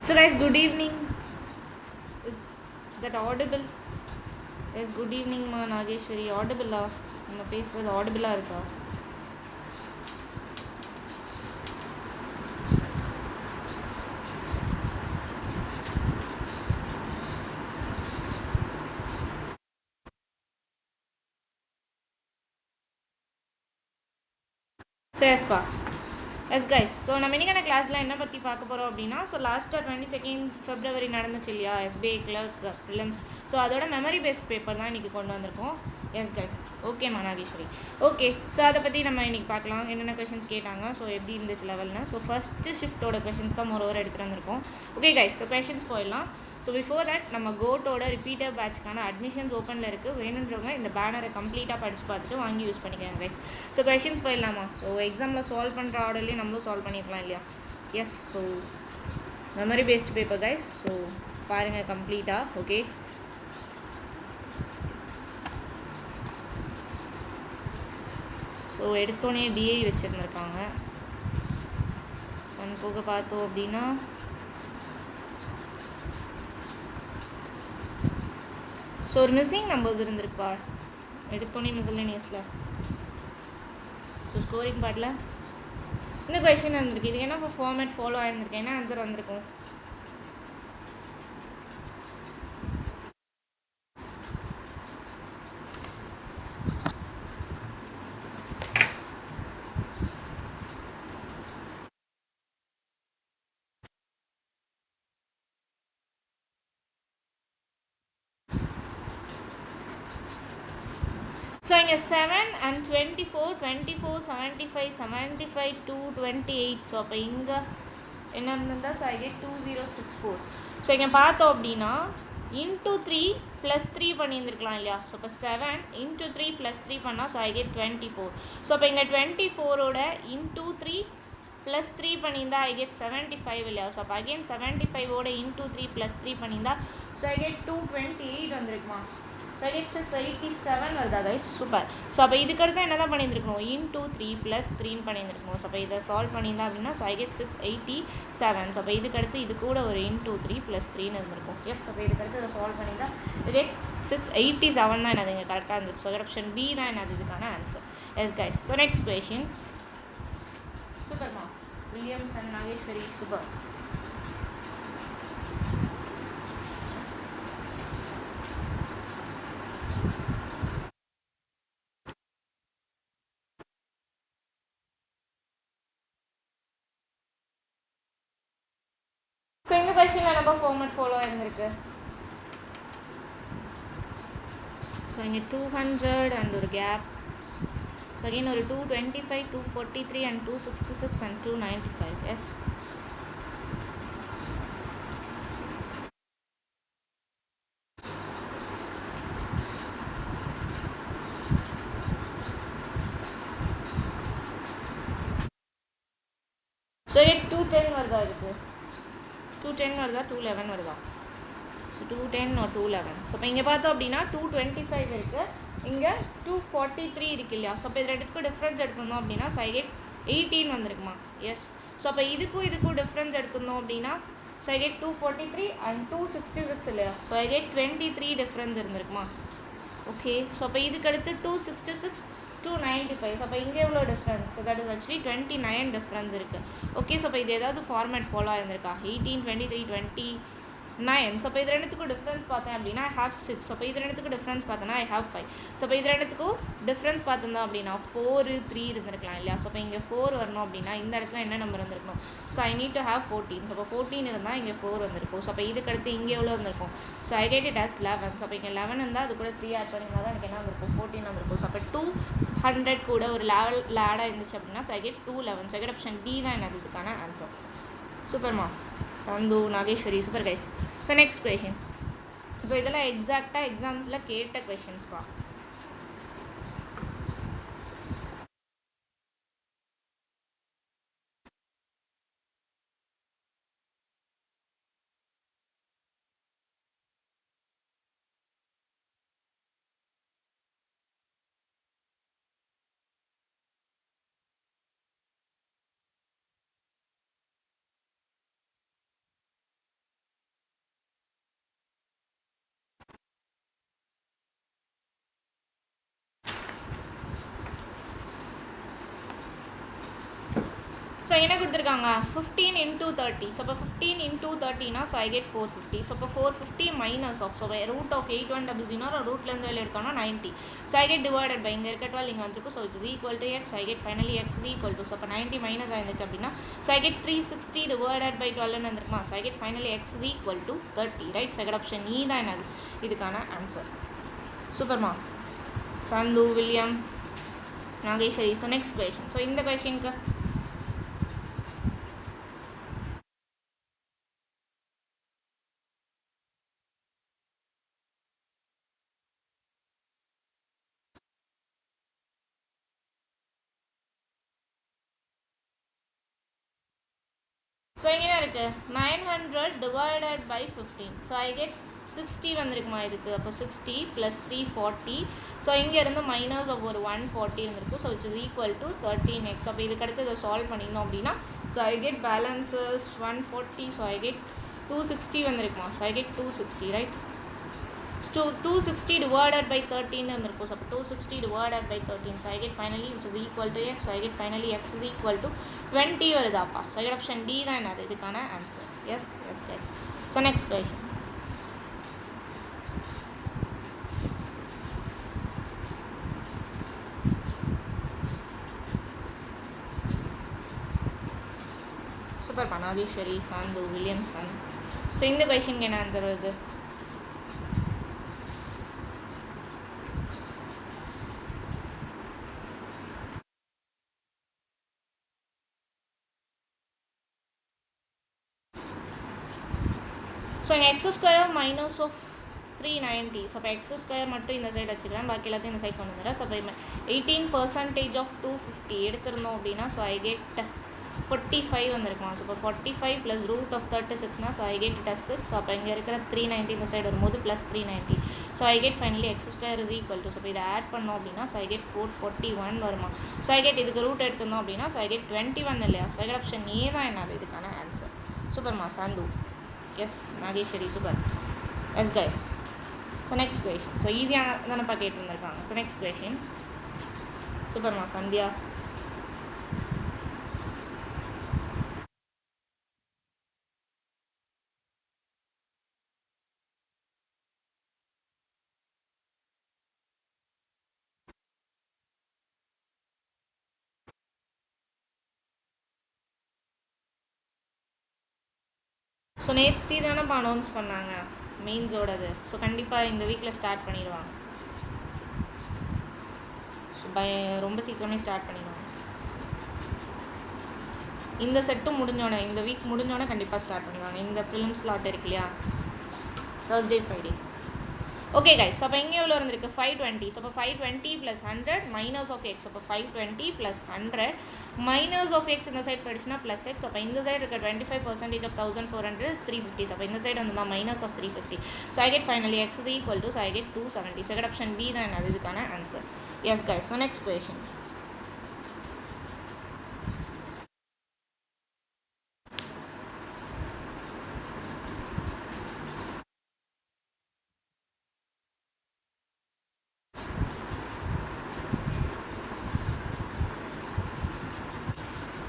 So guys, good evening. Is that audible? Yes, good evening ma Nageshwari. Audible ah? நம்ம பேசுறது audible இருக்கா? So yes pa. S guys, so நம்ம இன்றைக்கான கிளாஸில் என்ன பற்றி பார்க்க போகிறோம் அப்படின்னா, ஸோ லாஸ்ட்டாக 22 February நடந்துச்சு இல்லையா SBI CLERK PO. ஸோ அதோட மெமரி பேஸ்ட் பேப்பர் தான் இன்றைக்கி கொண்டு வந்திருக்கோம். S guys, okay Nageswari. Okay, so அதை பற்றி நம்ம இன்றைக்கி பார்க்கலாம். என்னென்ன கொஷின்ஸ் கேட்டாங்க, ஸோ எப்படி இருந்துச்சு லெவல்னு. ஸோ ஃபஸ்ட்டு ஷிஃப்ட்டோட கொஷின்ஸ் தான் ஒரு எடுத்துகிட்டு வந்திருக்கோம். ஓகே கைஸ், ஸோ கொஷின்ஸ் போயிடலாம். ஸோ பிஃபோர் தட் நம்ம GO.ATோட ரிப்பீட்டர் பேட்ச்க்கான அட்மிஷன்ஸ் ஓப்பனில் இருக்குது. வேணுன்றவங்க இந்த பேனரை கம்ப்ளீட்டாக படித்து பார்த்துட்டு வாங்கி யூஸ் பண்ணிக்கிறேன் கைஸ். ஸோ கொஷின்ஸ் போயிடலாமா? ஸோ எக்ஸாமில் சால்வ் பண்ணுற ஆர்டர்லேயே நம்மளும் சால்வ் பண்ணிக்கலாம் இல்லையா? Yes, so memory based paper guys. So பாருங்கள் கம்ப்ளீட்டாக. ஓகே, ஸோ எடுத்தோடனே டிஐ வச்சுருந்துருக்காங்க. சன் போக பார்த்தோம் அப்படின்னா ஸோ ஒரு மிஸ்ஸிங் நம்பர்ஸ் இருந்திருப்பா எடுத்தோன்னே மிஸ்லேனியஸில். ஸோ ஸ்கோரிங் பார்ட்டில் இந்த கொஷின் இருந்திருக்கு. இது என்ன ஃபார்மேட் ஃபாலோ ஆகிருந்திருக்கு, என்ன ஆன்சர் வந்திருக்கும்? ஸோ இங்கே 7 and 24, 75, 75, 228. ஸோ அப்போ இங்கே என்ன இருந்திருந்தால் ஸோ ஐ கெட் 2064. ஸோ இங்கே பார்த்தோம் அப்படின்னா இன்ட்டு 3 + 3 பண்ணியிருந்துருக்கலாம் இல்லையா? ஸோ இப்போ 7 × 3 + 3 பண்ணால் ஸோ ஐ கெட் 24. ஸோ அப்போ இங்கே 24ஓட இன்ட்டு 3 + 3 பண்ணியிருந்தா ஐ கெட் 75 இல்லையா? ஸோ அப்போ அகெயின் 75ஓட இன்ட்டு 3 + 3 பண்ணியிருந்தா ஸோ ஐ கெட் 228 வந்திருக்குமா? ஸோ ஐ கெட் 687 வருதா கைஸ்? சூப்பர். ஸோ அப்போ இதுக்கடுத்து என்ன தான் பண்ணியிருந்துருக்கணும்? இன்ட்டு 3 + 3 பண்ணியிருந்துருக்கணும். ஸோ அப்போ இதை சால்வ் பண்ணியிருந்தா அப்படின்னா ஸோ ஐ கெட் 687. ஸோ அப்போ இதுக்கடுத்து இது கூட ஒரு இன்ட்டு 3 + 3ன்னு இருந்திருக்கும். எஸ், அப்போ இதுக்கடுத்து இதை சால்வ் பண்ணியிருந்தா ஐ கெட் 687 தான் என்னது இங்கே கரெக்டாக இருந்திருக்கு. ஸோ ஆப்ஷன் பி தான் என்னது இதுக்கான answer. Yes guys, so next question. சூப்பர்மா Williams and Nageswari, super. So இந்த கொஷனில் நம்ம ஃபார்மேட் ஃபாலோ ஆகிருந்திருக்கு. ஸோ இங்கே 200 அண்ட் ஒரு கேப். ஸோ அகெயின் ஒரு 225, 243 and 266 and 295. எஸ், ஸோ 210 வருதா? இருக்குது 210 வருதா, 211 வருதா? So 210 or 211. ஸோ இப்போ இங்கே பார்த்தோம் அப்படின்னா 225 இருக்குது, இங்கே 243 இருக்குது இல்லையா? ஸோ அப்போ இது ரெண்டுத்துக்கும் டிஃப்ரென்ஸ் எடுத்திருந்தோம் அப்படின்னா ஸோ ஐ கெட் 18 வந்திருக்குமா? எஸ். ஸோ அப்போ இதுக்கும் டிஃப்ரென்ஸ் எடுத்திருந்தோம் அப்படின்னா ஸோ ஐ கெட் 243 and 266 இல்லையா? ஸோ ஐ கெட் 23 டிஃப்ரென்ஸ் இருந்திருக்குமா? ஓகே, ஸோ அப்போ இதுக்கு அடுத்து 266, 295. ஸோ அப்போ இங்கே எவ்வளோ difference? So that is actually 29 difference இருக்குது. ஓகே, ஸோ அப்போ இது ஏதாவது ஃபார்மேட் ஃபாலோ ஆயிருந்திருக்கா? 18, 23, 29. ஸோ இப்போ இது ரெண்டுத்துக்கும் டிஃப்ரென்ஸ் பார்த்தேன் அப்படின்னா ஐ ஹேவ் 6. ஸோ இப்போ இது ரெண்டுத்துக்கும் டிஃப்ரென்ஸ் பார்த்தேன்னா ஐ ஹேவ் 5. ஸோ இப்போ இது ரெண்டுத்துக்கும் டிஃப்ரென்ஸ் பார்த்துருந்தோம் அப்படின்னா 4, 3 இருந்திருக்கலாம் இல்லையா? ஸோ இப்போ இங்கே 4 வரணும் அப்படின்னா இந்த இடத்துல என்ன நம்பர் இருந்திருக்கணும்? So I need to have 14. So இப்போ 14 இருந்தால் இங்கே 4 வந்திருக்கும். ஸோ அப்போ இதுக்கு அடுத்து இங்கே எவ்வளோ இருந்திருக்கும்? So I get it as 11. So அப்போ இங்கே 11 இருந்தால் அது கூட 3 ஆட் பண்ணிங்கன்னா தான் எனக்கு என்ன வந்திருக்கும்? 14 வந்திருக்கும். ஸோ அப்போ 200 கூட ஒரு லெவல் ஆடாக இருந்துச்சு அப்படின்னா ஸோ ஐ கெட் 211. ஸோ ஐ கெட் ஆப்ஷன் டி தான் என்னது இதுக்கான ஆன்சர். சூப்பர்மா Chandu, Nageswari, super guys. So next question. So இதெல்லாம் எக்ஸாக்டாக எக்ஸாம்ஸில் கேட்ட கொஷின்ஸ்ப்பா. என்ன கொடுத்துருக்காங்க 15 into 30. ஸோ இப்போ 15 into 30னா ஸோ ஐ கெட் 450. ஸோ இப்போ 450 minus of so root of 8100 ரூட்லேருந்து வெளியே எடுத்தோம்னா 90. So I get divided by இங்கே இருக்க 12 இங்கே வந்துருக்கும். So it's is equal to x. I get finally x is equal to so இப்போ 90 மைனஸ் ஆயிருந்துச்சு அப்படின்னா so I get 360 divided by 12 வந்துருக்குமா. So I get finally x is equal to 30. Right. Second option நீ தான் என்னது இதுக்கான answer. சூப்பர்மா Chandu William Nageswari. So next question. So இந்த கொஷினுக்கு ஸோ இங்கே இருக்குது 900 divided by 15. So I get 60 வந்திருக்குமா இதுக்கு. அப்போ 60 + 340. ஸோ இங்கேருந்து மைனஸ் ஆஃப் ஒரு 140 இருந்திருக்கும். So it's is equal to 13x. அப்போ இதுக்கு அடுத்து இதை சால்வ் பண்ணியிருந்தோம் அப்படின்னா ஸோ ஐ கெட் பேலன்ஸஸ் 140. ஸோ ஐ கெட் 260 வந்திருக்குமா. So I get 260 right. 260 divided by 13 இருந்திருக்கும். ஸோ அப்போ 260 divided by 13. So I get finally which is equal to x. So I get finally x is equal to 20 வருதாப்பா. So ஐ get option D தான் என்னது இதுக்கான answer. Yes yes guys. So next question. Super Nageswari Santhu Williamson. So இந்த கொஷினுக்கு என்ன answer வருது? ஸோ இங்கே x square minus of 390. So இப்போ எக்ஸ் ஸ்கொயர் மட்டும் இந்த சைடு வச்சுக்கிறேன், பாக்கி எல்லாத்தையும் இந்த சைட் கொண்டு வந்துடுறேன். ஸோ இப்போ 18% ஆஃப் 250 எடுத்திருந்தோம் அப்படின்னா ஸோ ஐ கெட் 45 வந்திருக்குமா. ஸோ இப்போ 45 + ரூட் ஆஃப் 36னா ஸோ ஐ கெட் 6. ஸோ அப்போ இங்கே இருக்கிற 390 இந்த சைடு வரும்போது plus 390. So I get finally x square is equal to so இப்போ இதை ஆட் பண்ணோம் அப்படின்னா ஸோ ஐ கெட் 441 வருமா. ஸோ ஐ கெட் இதுக்கு ரூட் எடுத்திருந்தோம் அப்படின்னா ஸோ ஐ கெட் 21 இல்லையா. So I get option A தான் என்னது இதுக்கான ஆன்சர். சூப்பர்மா சந்து. Yes Nageswari super. Yes guys. So next question. So ஈஸியாக தானேப்பா கேட்டுருந்துருக்காங்க. So next question. சூப்பர்மா சந்தியா. ஸோ நேற்று தானேப்பா அனௌன்ஸ் பண்ணாங்க மெயின்ஸோடது. ஸோ கண்டிப்பாக இந்த வீக்கில் ஸ்டார்ட் பண்ணிடுவாங்க. ஸோ ரொம்ப சீக்கிரமே ஸ்டார்ட் பண்ணிடுவாங்க. இந்த செட்டும் முடிஞ்சோடனே இந்த வீக் முடிஞ்சோடனே கண்டிப்பாக ஸ்டார்ட் பண்ணிடுவாங்க. இந்த ப்ரிலிம்ஸ் ஸ்லாட் இருக்கு இல்லையா, Thursday Friday. Okay guys. So அப்போ எங்கே எவ்வளோ இருந்திருக்கு 520. ஸோ அப்போ 520 + 100 மைனஸ் ஆஃப் எக்ஸ். அப்போ 520 + 100 மைனஸ் ஆஃப் எக்ஸ் இந்த சைட் போயிடுச்சுன்னா ப்ளஸ் எக்ஸ். அப்போ இந்த சைடு இருக்க 25% ஆஃப் 1400 is 350. அப்போ இந்த சைடு வந்து தான் minus of 350. So I get finally x is equal to so I get 270. Second option B தான் என்னது இதுக்கான answer. Yes guys. So next question.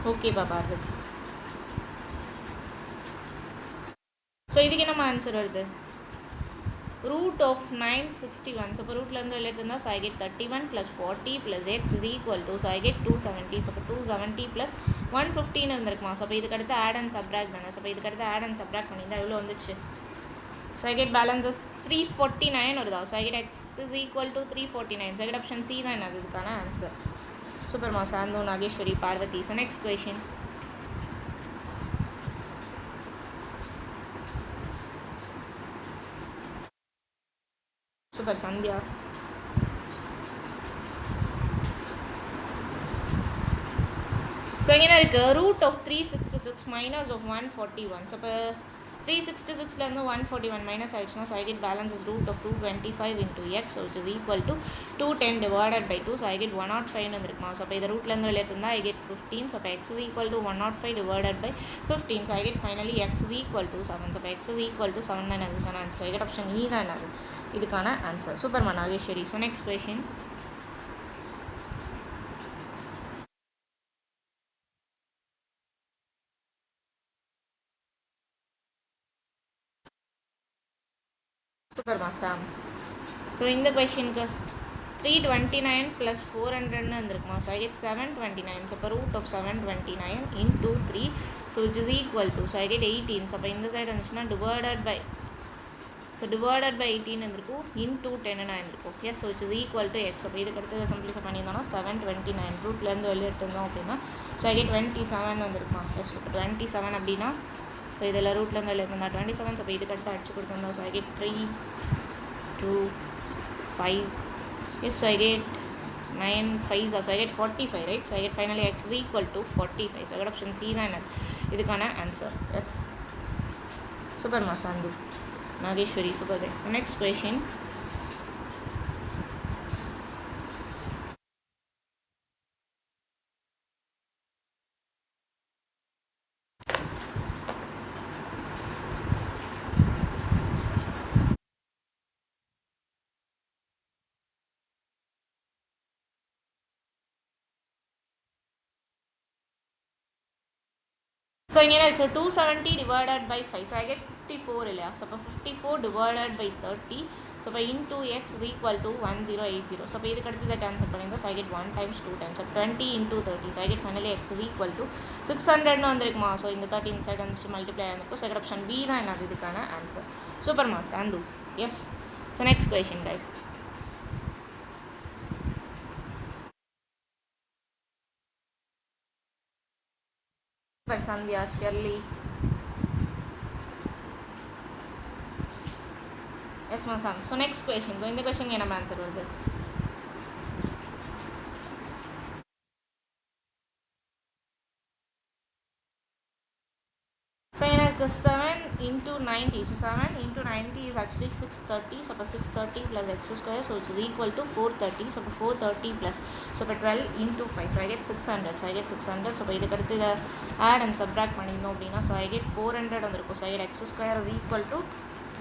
ஓகேப்பா பார்வதி. ஸோ இதுக்கு என்னம்மா ஆன்சர் வருது? Root of 961. ஸோ இப்போ ரூட்லேருந்து வெளியே இருந்தால் so I get 31 + 40 + x is equal to so I get 270. So இப்போ 270 + 115 இருந்திருக்குமா. ஸோ இப்போ இதுக்கு அடுத்து ஆட் அண்ட் சப்ராக்ட் தானே. ஸோ இப்போ இதுக்கு அடுத்து ஆட் அண்ட் சப்ராக்ட் பண்ணியிருந்தா எவ்வளோ வந்துச்சு. ஸோ ஐ கெட் பேலன்ஸஸ் 349 வருதா. So I get x is equal to 349. Second option C தான் என்னது இதுக்கான ஆன்சர். சூப்பர்மா Santhu Nageswari Parvathi. So next question. Super Sandhya. So எங்கே இருக்குது root of 366 minus of 141. So இப்போ 366லேருந்து 141 மைனஸ் ஆயிடுச்சுன்னா so I get balance is root of 225 into x. So which is equal to 210 divided by 2. So I get 105 வந்துருக்குமா. So அப்போ இதை ரூட்லேருந்து வெளியே இருந்தால் ஐ கெட் 15. ஸோ அப்போ x is equal to 105 divided by 15. So I get finally x is equal to 7. So அப்போ x is equal to 7 தான் இதுக்கான answer. I get option E தான் என்னது இதுக்கான ஆன்சர். சூப்பர்மா நாகேஸ்வரி. So next question. சூப்பர்மா சாம். So இந்த கொஷினுக்கு 329 plus 400 வந்திருக்குமா. ஸோ ஐ கெட் 729. ஸோ இப்போ root of 729 into 3, so which is equal to, so I get 18. So அப்போ இந்த சைடு வந்துச்சுன்னா divided by, so divided by 18 இருந்திருக்கும், இன்டூ 10 இருந்திருக்கும். Yes, so which is equal to x. அப்போ இதுக்கு அடுத்து சிம்பிளிஃபை பண்ணியிருந்தோம்னா 729 ரூட்லேருந்து வெளியே எடுத்திருந்தோம் அப்படின்னா ஸோ ஐ கெட் 27 வந்திருக்குமா. எஸ், இப்போ 27 அப்படின்னா ஸோ இதில் ரூட்லேருந்து வெளியே எடுத்திருந்தா 27. ஸோ இப்போ இதுக்கு அடுத்து அடிச்சு கொடுத்துருந்தோம். So I get 3 2 5. Yes, so I get 9 5s, so I get 45, right? So I get finally x is equal to 45. So I got option C தான் இதுக்கான answer. Yes, super ma Sandhu Nageshwari, super guys. So next question. So இங்கே இருக்குது 270 divided by 5. So I get 54 இல்லையா. So இப்போ 54 divided by 30. So இப்போ into x is equal to 1080. So இப்போ இதுக்கு அடுத்து இதை கேன்சல் பண்ணியிருந்தோம். So I get 1 times 2 times. So 20 into 30. So I get finally x is equal to 600 வந்திருக்குமா. So இந்த 30 இன்சைட் வந்துச்சு மல்டிப்ளை ஆகிருக்கும். ஸோ ஆப்ஷன் பி தான் என்னது இதுக்கான ஆன்சர். சூப்பர்மா Santhu. Yes. So next question guys. Sandhya, Shirley. Yes, ma'am. So next question. So in the question என்ன answer வருது? So எனக்கு 7 into 90. So 7 into 90 is actually 630. So 630 plus x square, so which is equal to 430. So 430 plus, so 12 into 5. So I get 600. So I get 600. So இதுக்கு அடுத்து இதை add and subtract பண்ணியிருந்தோம் அப்படின்னா so I get 400 வந்திருக்கும். So I get x square is equal to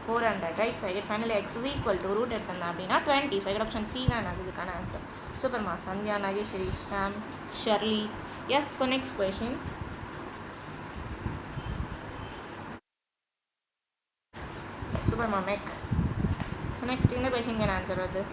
400, right? So I get finally x is equal to root எடுத்தேன் அப்படின்னா 20. So I get option C தான் இதுக்கான ஆன்சர். சூப்பர்மா Sandhya, Nageswari, Sham, Shirley. Yes, so next question. Super Mamek. So next in the question can answer with it.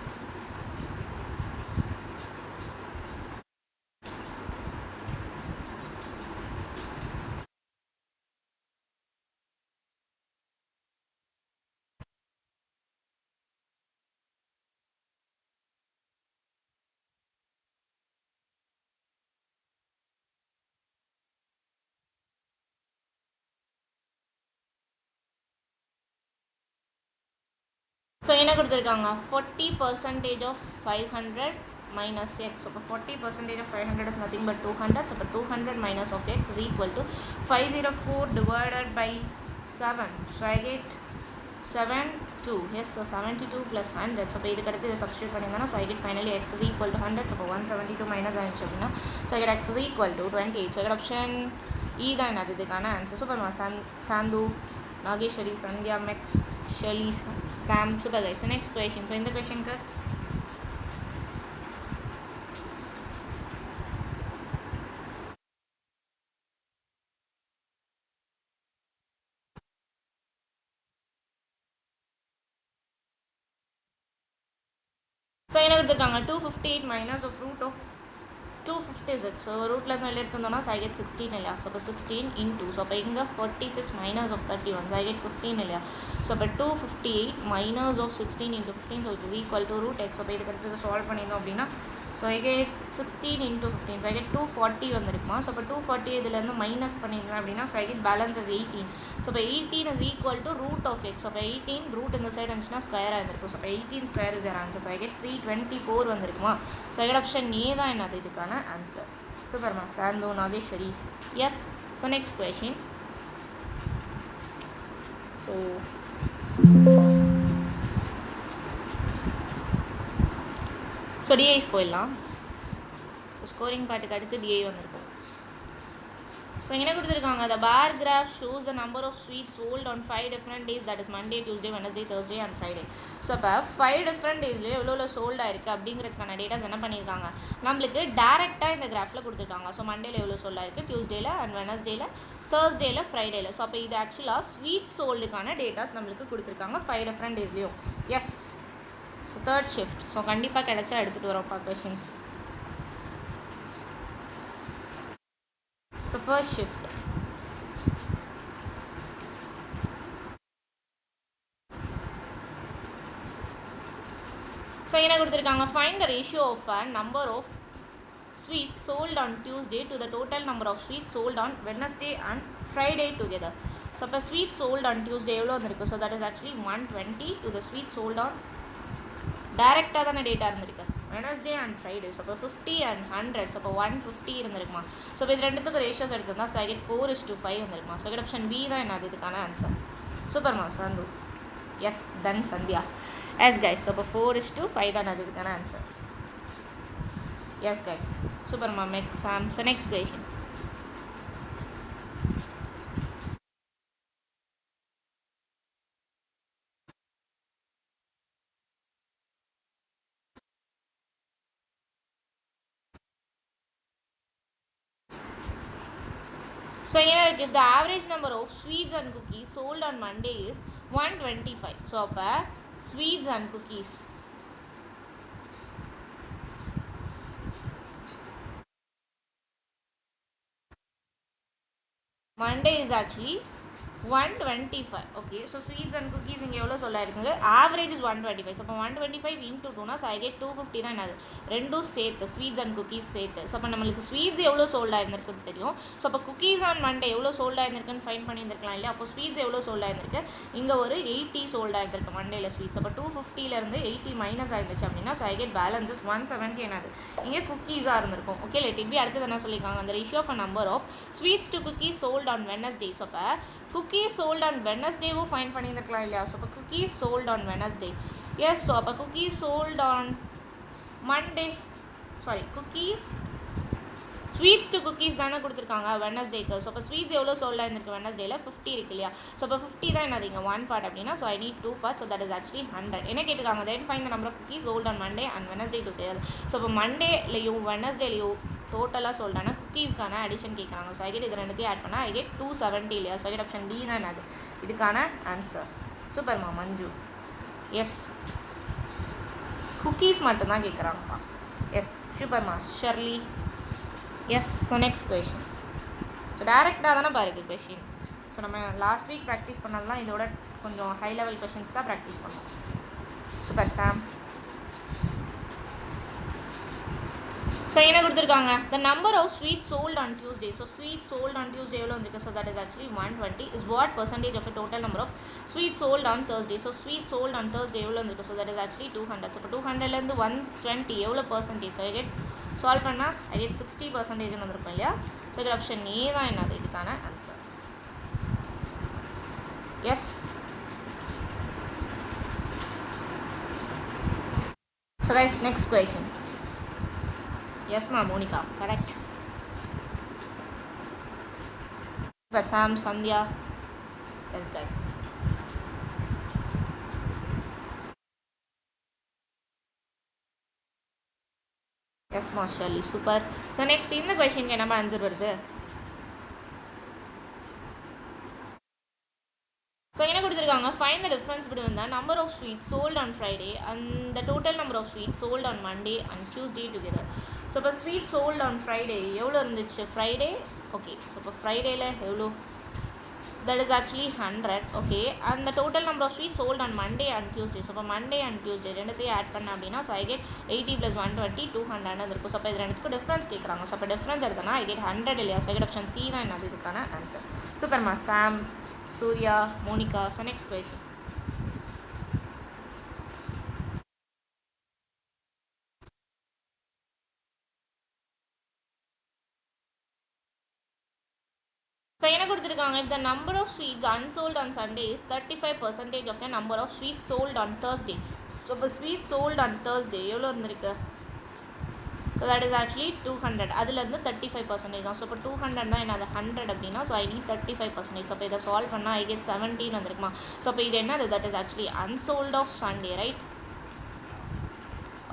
So என்ன கொடுத்துருக்காங்க 40% of 500 minus x. So 40% of 500 is nothing but 200. So 200 minus of x is equal to 504 divided by 7. So I get 72. Yes, so 72 plus 100. So இதுக்கு அடுத்து இதை substitute பண்ணியிருந்தோம்னா so I get finally x is equal to 100. So 172 minus ஆயிடுச்சு அப்படின்னா so I get x is equal to 28. So I get option E தான் என்னது இதுக்கான answer. சூப்பர்மா சாந்து, நாகேஸ்வரி, சந்தியா, மெக், Shelly, Sam. Super guys. So next question. So in the question ka so என்ன கொடுத்திருக்காங்க 258 minus of root of 256. So rootல இருந்து வெளிய எடுத்தோம்னா so I get 16 இல்லையா. So 16 into, so அப்போ இங்கே 46 minus of 31. So I get 15 இல்லையா. So அப்போ 258 minus of 16 into 15, so which is equal to root x. அப்போ இதுக்கு அடுத்து சால்வ் பண்ணியிருந்தோம் அப்படின்னா so I get 16 into 15. So I get 240 வந்திருக்குமா. So அப்போ 240 இதுலேருந்து மைனஸ் பண்ணியிருந்தேன் அப்படின்னா so I get balance as 18. So அப்போ 18 is equal to root of x. So அப்போ 18 root இந்த சைடு இருந்துச்சுன்னா ஸ்கொயராக இருந்திருக்கும். So அப்போ 18 square is their answer. So I get 324 வந்திருக்குமா. So I get option A தான் என்னது இதுக்கான ஆன்சர். சூப்பர்மா Santhu, Nageswari. Yes. So next question. So so DIs போயிடலாம். ஸோ ஸ்கோரிங் பார்ட்டுக்கு அடுத்து டிஐ வந்திருக்கும். ஸோ இங்கே கொடுத்துருக்காங்க the bar graph shows the number of sweets sold on 5 different days, that is Monday, Tuesday, Wednesday, Thursday and Friday. So இப்போ 5 different daysலேயே எவ்வளோ sold ஆயிருக்கு அப்படிங்கிறதுக்கான datas என்ன பண்ணியிருக்காங்க, நம்மளுக்கு டேரெக்டாக இந்த கிராஃபில் கொடுத்துருக்காங்க. ஸோ மண்டேல எவ்வளோ சோல்ட் ஆயிருக்கு, டியூஸ்டேல அண்ட் வெனஸ்டேல, தேர்ஸ்டேல, ஃப்ரைடேல. ஸோ அப்போ இது ஆக்சுவலாக ஸ்வீட் சோல்டுக்கான டேட்டாஸ் நம்மளுக்கு கொடுத்துருக்காங்க 5 different daysலேயும். Yes, so third shift. So கண்டிப்பாக கிடைச்சா எடுத்துகிட்டு வரோம்ப்பா questions. So first shift. So என்ன கொடுத்துருக்காங்க, find the ratio of a number of sweets sold on Tuesday to the total number of sweets sold on Wednesday and Friday together. So இப்போ sweet sold on Tuesday எவ்வளோ வந்துருக்கு, so that is actually 120 to the sweet sold on டேரெக்டாக தானே data இருந்திருக்கு Wednesday and Friday. So இப்போ 50 and 100, so இப்போ 150 இருந்திருக்குமா. So இப்போ இது ரெண்டுத்துக்கு ரேஷியோஸ் எடுத்திருந்தா ஸோ ஐ கெட் 4:5 வந்துருக்குமா. ஸோ ஆப்ஷன் பி தான் என்னது இதுக்கான ஆன்சர். சூப்பர்மா சந்து. Yes then Sandhya. Yes guys, so இப்போ 4:5 தான் அது இதுக்கான ஆன்சர். எஸ் கைஸ், சூப்பர்மா மேக் Sam. So next question. So if the average number of sweets and cookies sold on Monday is 125. So அப்போ sweets and cookies Monday is actually 125. Okay, so sweets and cookies இங்கே எவ்வளோ சொல்ல இருக்குங்க, average is 125. So அப்போ 125 into 2 so ஐ get 250 தான் என்னது, ரெண்டும் சேர்த்து ஸ்வீட்ஸ் அண்ட் குக்கீஸ் சேர்த்து. ஸோ அப்போ நம்மளுக்கு ஸ்வீட்ஸ் எவ்வளோ சோல்ட் ஆயிருந்திருக்குன்னு தெரியும். ஸோ அப்போ குக்கீஸ் ஆன் மண்டே எவ்வளோ சோல்ட் ஆயிருந்திருக்குன்னு ஃபைன் பண்ணியிருந்திருக்கலாம் இல்லையா. அப்போ ஸ்வீட்ஸ் எவ்வளோ சோல்ட் ஆயிருந்திருக்கு, இங்கே ஒரு 80 சோல்ட் ஆயிருந்திருக்கு மண்டேல ஸ்வீட்ஸ். அப்போ 250லேருந்து 80 மைனஸ் ஆயிருந்துச்சு அப்படின்னா ஸோ ஐ கெட் பேலன்ஸஸ் 170 என்னது, இங்கே குக்கீஸாக இருந்திருக்கும். Okay, let it be. அடுத்தது என்ன சொல்லியிருக்காங்க, அந்த ratio of a number of sweets to cookies sold on Wednesday. So அப்போ cookies sold on Wednesday wo find பண்ணியிருக்கலாம் இல்லையா. ஸோ அப்போ cookies sold on Wednesday. Yes, so அப்போ cookies sold on Monday, sorry cookies sweets to cookies தானே கொடுத்துருக்காங்க வெனஸ்டேக்கு. So அப்போ sweets எவ்வளோ சோல்ட் ஆயிருந்திருக்கு வெனஸ்டேல 50 இருக்கு இல்லையா. ஸோ அப்போ 50 தான் என்னது இங்கே 1 பார்ட் அப்படின்னா so I need 2 part. So that is actually 100. என்ன கேட்டிருக்காங்க, then find the number of cookies sold on Monday and Wednesday together. So அப்போ மண்டேலையும் வெனஸ்டேலையும் டோட்டலாக சொல்லிட்டானா குக்கீஸ்க்கான அடிஷன் கேட்குறாங்க. ஸோ ஐ கெட் இது ரெண்டுத்தையும் ஆட் பண்ணால் ஐ கெட் 270 இல்லையா. ஸோ ஐ கெட் ஆப்ஷன் டி தான் என்னது இதுக்கான ஆன்சர். சூப்பர்மா மஞ்சு. எஸ், குக்கீஸ் மட்டும்தான் கேட்குறாங்கப்பா. எஸ், சூப்பர்மா Shirley. Yes, so next question. So டேரெக்டாக தானே பாருங்க கொஷின். ஸோ நம்ம லாஸ்ட் வீக் ப்ராக்டிஸ் பண்ணலாம், இதோட கொஞ்சம் ஹை லெவல் கொஷின்ஸ் தான் ப்ராக்டிஸ் பண்ணோம். Super Sam. ஸோ என்ன கொடுத்துருக்காங்க, the number of sweet sold on Tuesday. So sweet sold on Tuesday எவ்வளோ வந்துருக்கு, so that is actually 120 is what percentage of total number of sweet sold on Thursday. So sweet sold on Thursday எவ்வளோ வந்துருக்கு, so that is actually 200. So இப்போ 200லேருந்து 120 எவ்வளோ percentage, so I get solve பண்ணால் I get 60% வந்துருக்கும் இல்லையா. So இது option A தான் என்னது இதுக்கான answer. Yes, so guys next question. Yes, ma, Monica, correct. Super Sam, Sandhya. Yes, guys. Yes, ma, Shelly, super. So next in the question ke nama answer varudhu. So என்ன கொடுத்துருக்காங்க, find the difference between the number of sweets sold on Friday and the total number of sweets sold on Monday and Tuesday together. So இப்போ sweet sold on Friday எவ்வளோ இருந்துச்சு Friday. Okay, so இப்போ ஃப்ரைடேல எவ்வளோ, that is actually 100. Okay, and the total number of sweet sold on Monday and Tuesday. So இப்போ Monday and Tuesday ரெண்டுத்தையும் add பண்ண அப்படின்னா ஸோ ஐ கெட் 80 + 120 200 இருக்கும். ஸோ அப்போ இது ரெண்டுத்துக்கும் டிஃப்ரென்ஸ் கேட்குறாங்க. ஸோ அப்போ டிஃப்ரென்ஸ் எடுத்தனா ஐ கெட் 100 இல்லையா. ஸோ ஐ கெட் ஆப்ஷன் சி தான் என்னது இதுக்கான ஆன்சர். சூப்பர்மா Sam, Surya, Monica. So next question. So என்ன கொடுத்துருக்காங்க, if the number of sweets unsold on Sunday is 35% of the number of sweets sold on Thursday. So இப்போ sweet sold on Thursday எவ்வளோ இருந்திருக்கு, so so that is actually 200. அதுலேருந்து 35% தான். So இப்போ 200 தான் என்னது 100 அப்படின்னா, ஸோ ஐ நீட் 35%. ஸோ இப்போ இதை சால்வ் பண்ணால் ஐ கெட் 17 வந்திருக்குமா. ஸோ இப்போ இது என்னது, that is actually unsold of Sunday, right?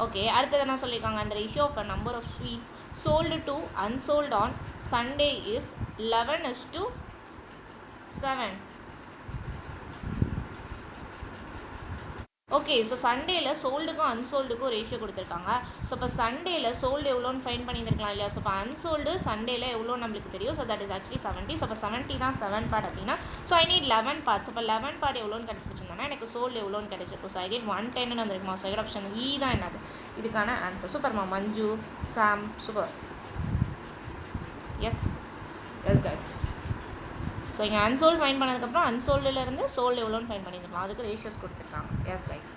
Okay, அடுத்தது என்ன சொல்லியிருக்காங்க, அந்த ratio of a number of sweets sold to unsold on Sunday is 11:7. Okay, so சண்டேல சோல்டுக்கும் அன்சோல்டுக்கும் ரேஷியோ கொடுத்துருக்காங்க. ஸோ இப்போ சண்டேல சோல்டு எவ்வளோன்னு ஃபைன் பண்ணியிருக்கலாம் இல்லையா. ஸோ இப்போ அன்சோல்டு சண்டேல எவ்வளோ நம்மளுக்கு தெரியும். So that is actually 70. So இப்போ 70 தான் 7 பார்ட் அப்படின்னா, ஸோ ஐ நீட் 11 பார்ட்ஸ். இப்போ 11 பார்ட் எவ்வளோன்னு கண்டுபிடிச்சிருந்தோம்னா எனக்கு சோல்டு எவ்வளோன்னு கிடைச்சிருக்கும். ஸோ ஐ கெட் 110 வந்துருக்குமா. ஸோ ஆப்ஷன் இ தான் என்னது இதுக்கான ஆன்சர். சூப்பர்மா Manju, Sam, super. Yes yes guys. So இங்கே அன்சோல்டு ஃபைன் பண்ணதுக்கப்புறம் அன்சோல்டுலேருந்து சோல்டு எவ்வளோன்னு ஃபைன் பண்ணியிருக்கலாம். அதுக்கு ரேஷியோஸ் கொடுத்துருக்காங்க. Yes guys,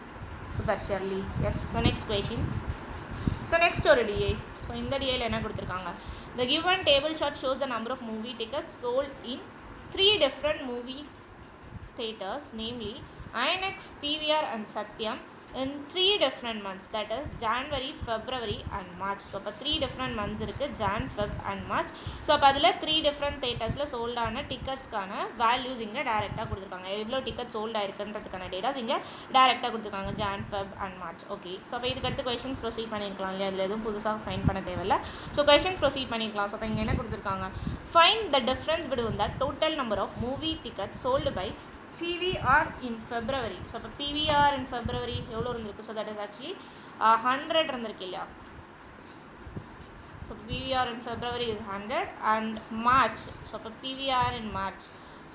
super Shirley. Yes. So next question. So next ஒரு டிஏ. ஸோ இந்த டிஏயில் என்ன கொடுத்துருக்காங்க, the given table chart shows the number of movie tickets sold in 3 different movie theaters, namely INX, PVR and Satyam, in 3 different months, that is January, February and March. So அப்போ 3 different months இருக்குது, Jan, Feb and March. So அப்போ அதில் 3 different theatersல சோல்டான டிக்கெட்ஸ்க்கான values இங்கே டேரெக்டாக கொடுத்துருக்காங்க. எவ்வளோ ticket sold ஆயிருக்குன்றதுக்கான datas இங்கே டேரெக்டாக கொடுத்துருக்காங்க, Jan, Feb and March. Okay, so அப்போ இதுக்கு அடுத்து கொஷின்ஸ் ப்ரொசீட் பண்ணியிருக்கலாம் இல்லையா. அதில் எதுவும் புதுசாக ஃபைன் பண்ண தேவையில்லை. ஸோ கொஷின்ஸ் ப்ரொசீட் பண்ணிக்கலாம். ஸோ அப்போ இங்கே என்ன கொடுத்துருக்காங்க, find the difference between the total number of movie ticket sold by PVR in February. So அப்போ PVR in February எவ்வளோ இருந்திருக்கு. ஸோ தட் இஸ் ஆக்சுவலி 100 இருந்திருக்கு இல்லையா. So PVR in February is 100 and March. So அப்போ PVR in March.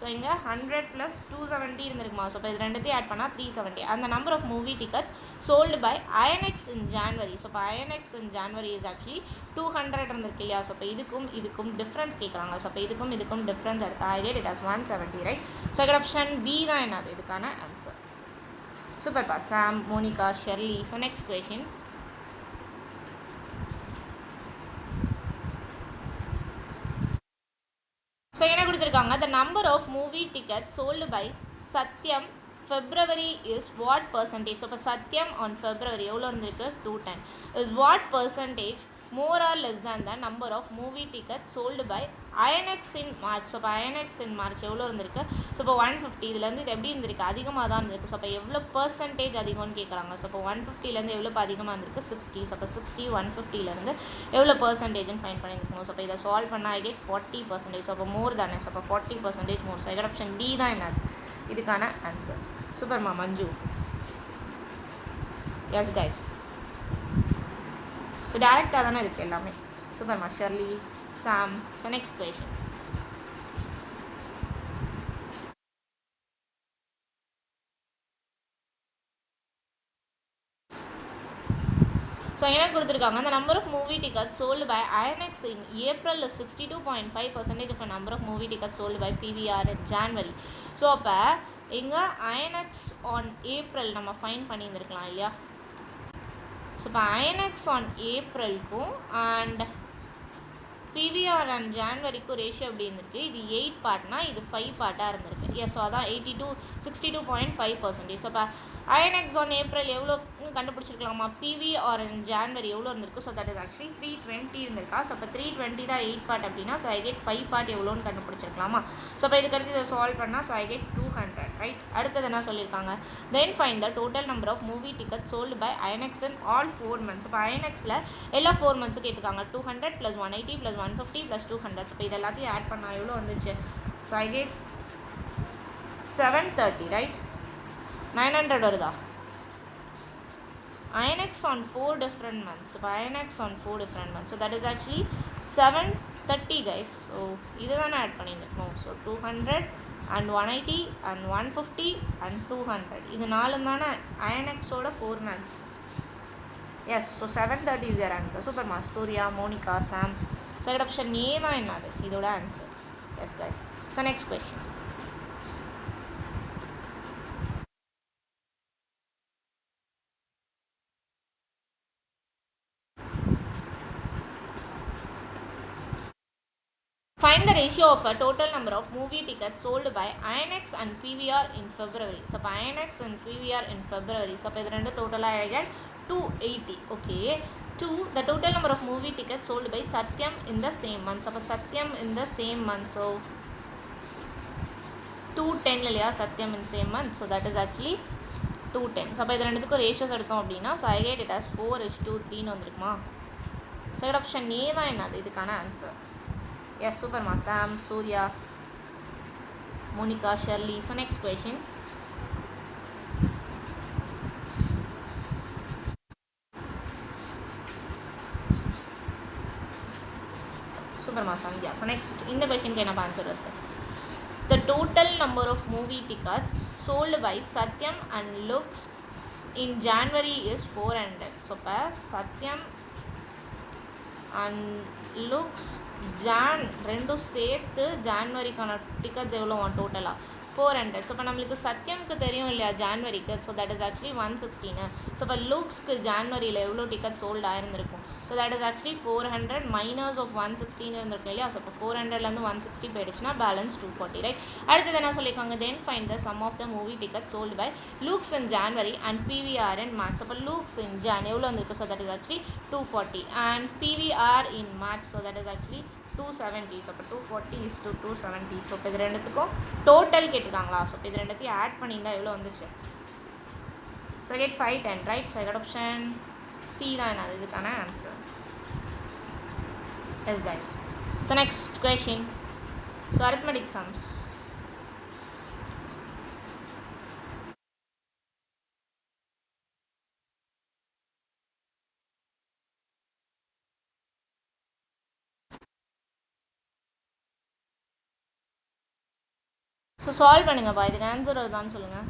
So இங்கே 100 + 270 இருந்திருக்குமா. So இப்போ இது ரெண்டுத்தையும் ஆட் பண்ணால் 370. அந்த number of movie ticket sold by INX in January. So இப்போ INX in January is actually 200 இருந்திருக்கு இல்லையா. ஸோ இப்போ இதுக்கும் டிஃப்ரென்ஸ் கேட்குறாங்க. ஸோ இப்போ இதுக்கும் டிஃப்ரென்ஸ் எடுத்து I get it as 170, right? So option B தான் என்னது இதுக்கான ஆன்சர். சூப்பர்ப்பா Sam, Monica, Shirley. So next question. So என்ன கொடுத்துருக்காங்க, the number of movie tickets sold by Satyam February is what percentage. So இப்போ சத்யம் on February எவ்வளோ இருந்திருக்கு, 210. is what percentage more or less than the number of movie tickets sold by INX in March. So இப்போ INX in March எவ்வளோ இருந்திருக்கு. So இப்போ 150. இதுலேருந்து இது எப்படி இருந்திருக்கு, அதிகமாக தான் இருந்திருக்கு. ஸோ இப்போ எவ்வளோ பர்சன்டேஜ் அதிகம்னு கேட்குறாங்க. ஸோ இப்போ 150லேருந்து எவ்வளோ அதிகமாக இருந்திருக்கு, 60. ஸோ இப்போ 60 150லேருந்து எவ்வளோ பர்சன்டேஜ்னு ஃபைன் பண்ணியிருக்கணும். ஸோ இப்போ இதை சால்வ் பண்ணால் ஐ கெட் 40%. ஸோ அப்போ மோர் தானே. ஸோ அப்போ 40% மோர். ஸோ ஆப்ஷன் டி தான் என்னது இதுக்கான ஆன்சர். சூப்பர்மா மஞ்சு. S guys. ஸோ டேரெக்டாக தானே இருக்குது எல்லாமே. சூப்பர்மா Shirley, Sam. So next question. So என்ன கொடுத்துருக்காங்க, the number of movie tickets sold by INX in April is 62.5% of a number of movie tickets sold by PVR in January. So அப்போ இங்கே INX on April நம்ம find பண்ணியிருந்துருக்கலாம் இல்லையா. So இப்போ INX on Aprilக்கும் and PVR and ஜான்வரிக்கும் ratio எப்படி இருந்திருக்கு, இது 8 பார்ட்னா இது 5 பார்ட்டாக இருந்திருக்கு. எஸ். ஸோ அதான் 62.5%. ஸோ இப்போ INX on April எவ்வளோ கண்டுபிடிச்சிருக்கலாமா, PVR in January எவ்வளோ இருந்திருக்கு. ஸோ தட் இஸ் ஆக்சுவலி 320 இருந்திருக்கா. ஸோ இப்போ 320 தான் 8 பார்ட் அப்படின்னா, ஸோ ஐ கெட் 5 பார்ட் எவ்வளோன்னு கண்டுபிடிச்சிருக்கலாமா. ஸோ இப்போ இதுக்கடுத்து இதை சால்வ் பண்ணால் ஸோ ஐ கெட் 200, ரைட்? அடுத்தது என்ன சொல்லியிருக்காங்க, then find the total number of movie ticket sold by INX in all 4 months. இப்போ INXல எல்லா 4 months கேட்டிருக்காங்க. 200 + 180 + 150 + 200. இப்போ இது எல்லாத்தையும் ஆட் பண்ணால் எவ்வளோ வந்துச்சு. So I get 730, right? 900 வருதா. INX on 4 different months. So INX on 4 different months. So that is actually 730 guys. So இதுதான் ஆட் பண்ணியிருக்கணும். So 200 and 180 and 150 and 200. இது 4 தானே INXோட 4 months. Yes. So 730 is your answer. Super mass. Surya, Monica, Sam. So option A தான் என்னது இதோட answer. Yes guys. So next question. Find the ratio of a total number of movie tickets sold by INX and PVR in February. So, INX and PVR in February. So, this is total 280. Okay. 2, the total number of movie tickets sold by Satyam in the same month. So, Satyam in the same month. So, 210 இல்லையா Satyam in same month. So, that is actually 210. So, அப்போ இது ரெண்டுத்துக்கும் ratios எடுத்தோம் அப்படின்னா, so I get it as 4:3 வந்திருக்குமா. So, option A தான் என்னது இதுக்கான answer. Yes, super ma. Sam, Surya, Monica, Shirley. So, next question. Super ma, Sandhya. So, next, in the question, can I answer it? The total number of movie tickets sold by Satyam and Lux in January is 400. So, Satyam and Lux ரெண்டும் சேர்த்து ஜான்வரிக்கான tickets எவ்வளோ டோட்டலாக 400. So இப்போ நம்மளுக்கு சத்யம்க்கு தெரியும் இல்லையா ஜான்வரிக்கு. So that is actually 116. So இப்போ லுக்ஸ்க்கு ஜான்வரியில் எவ்வளோ டிக்கெட் சோல்ட் ஆயிருந்திருக்கும். So that is actually 400 minus of 116 இருந்திருக்கும் இல்லையா. ஸோ இப்போ 400லேருந்து 160 போயிடுச்சுன்னா பேலன்ஸ் 240 ரைட். அடுத்தது என்ன சொல்லியிருக்காங்க, then find the sum of the movie ticket sold by Lux in January and PVR in March. அப்போ லுக்ஸ் இன் ஜான் எவ்வளோ வந்திருக்கு. So that is actually 240 and PVR in March. So that is actually 270. So இப்போ 240 is to 270. So இப்போ இது ரெண்டுத்துக்கும் total கேட்டுருக்காங்களா. So இப்போ இது ரெண்டுத்தையும் ஆட் பண்ணியிருந்தா எவ்வளோ வந்துச்சு. So I get 510 right. So I got option C தான் என்னது இதுக்கான answer. Yes guys. So next question. So arithmetic sums. So solve பண்ணுங்கப்பா. இதுக்கு ஆன்சர் அதுதான் சொல்லுங்கள்.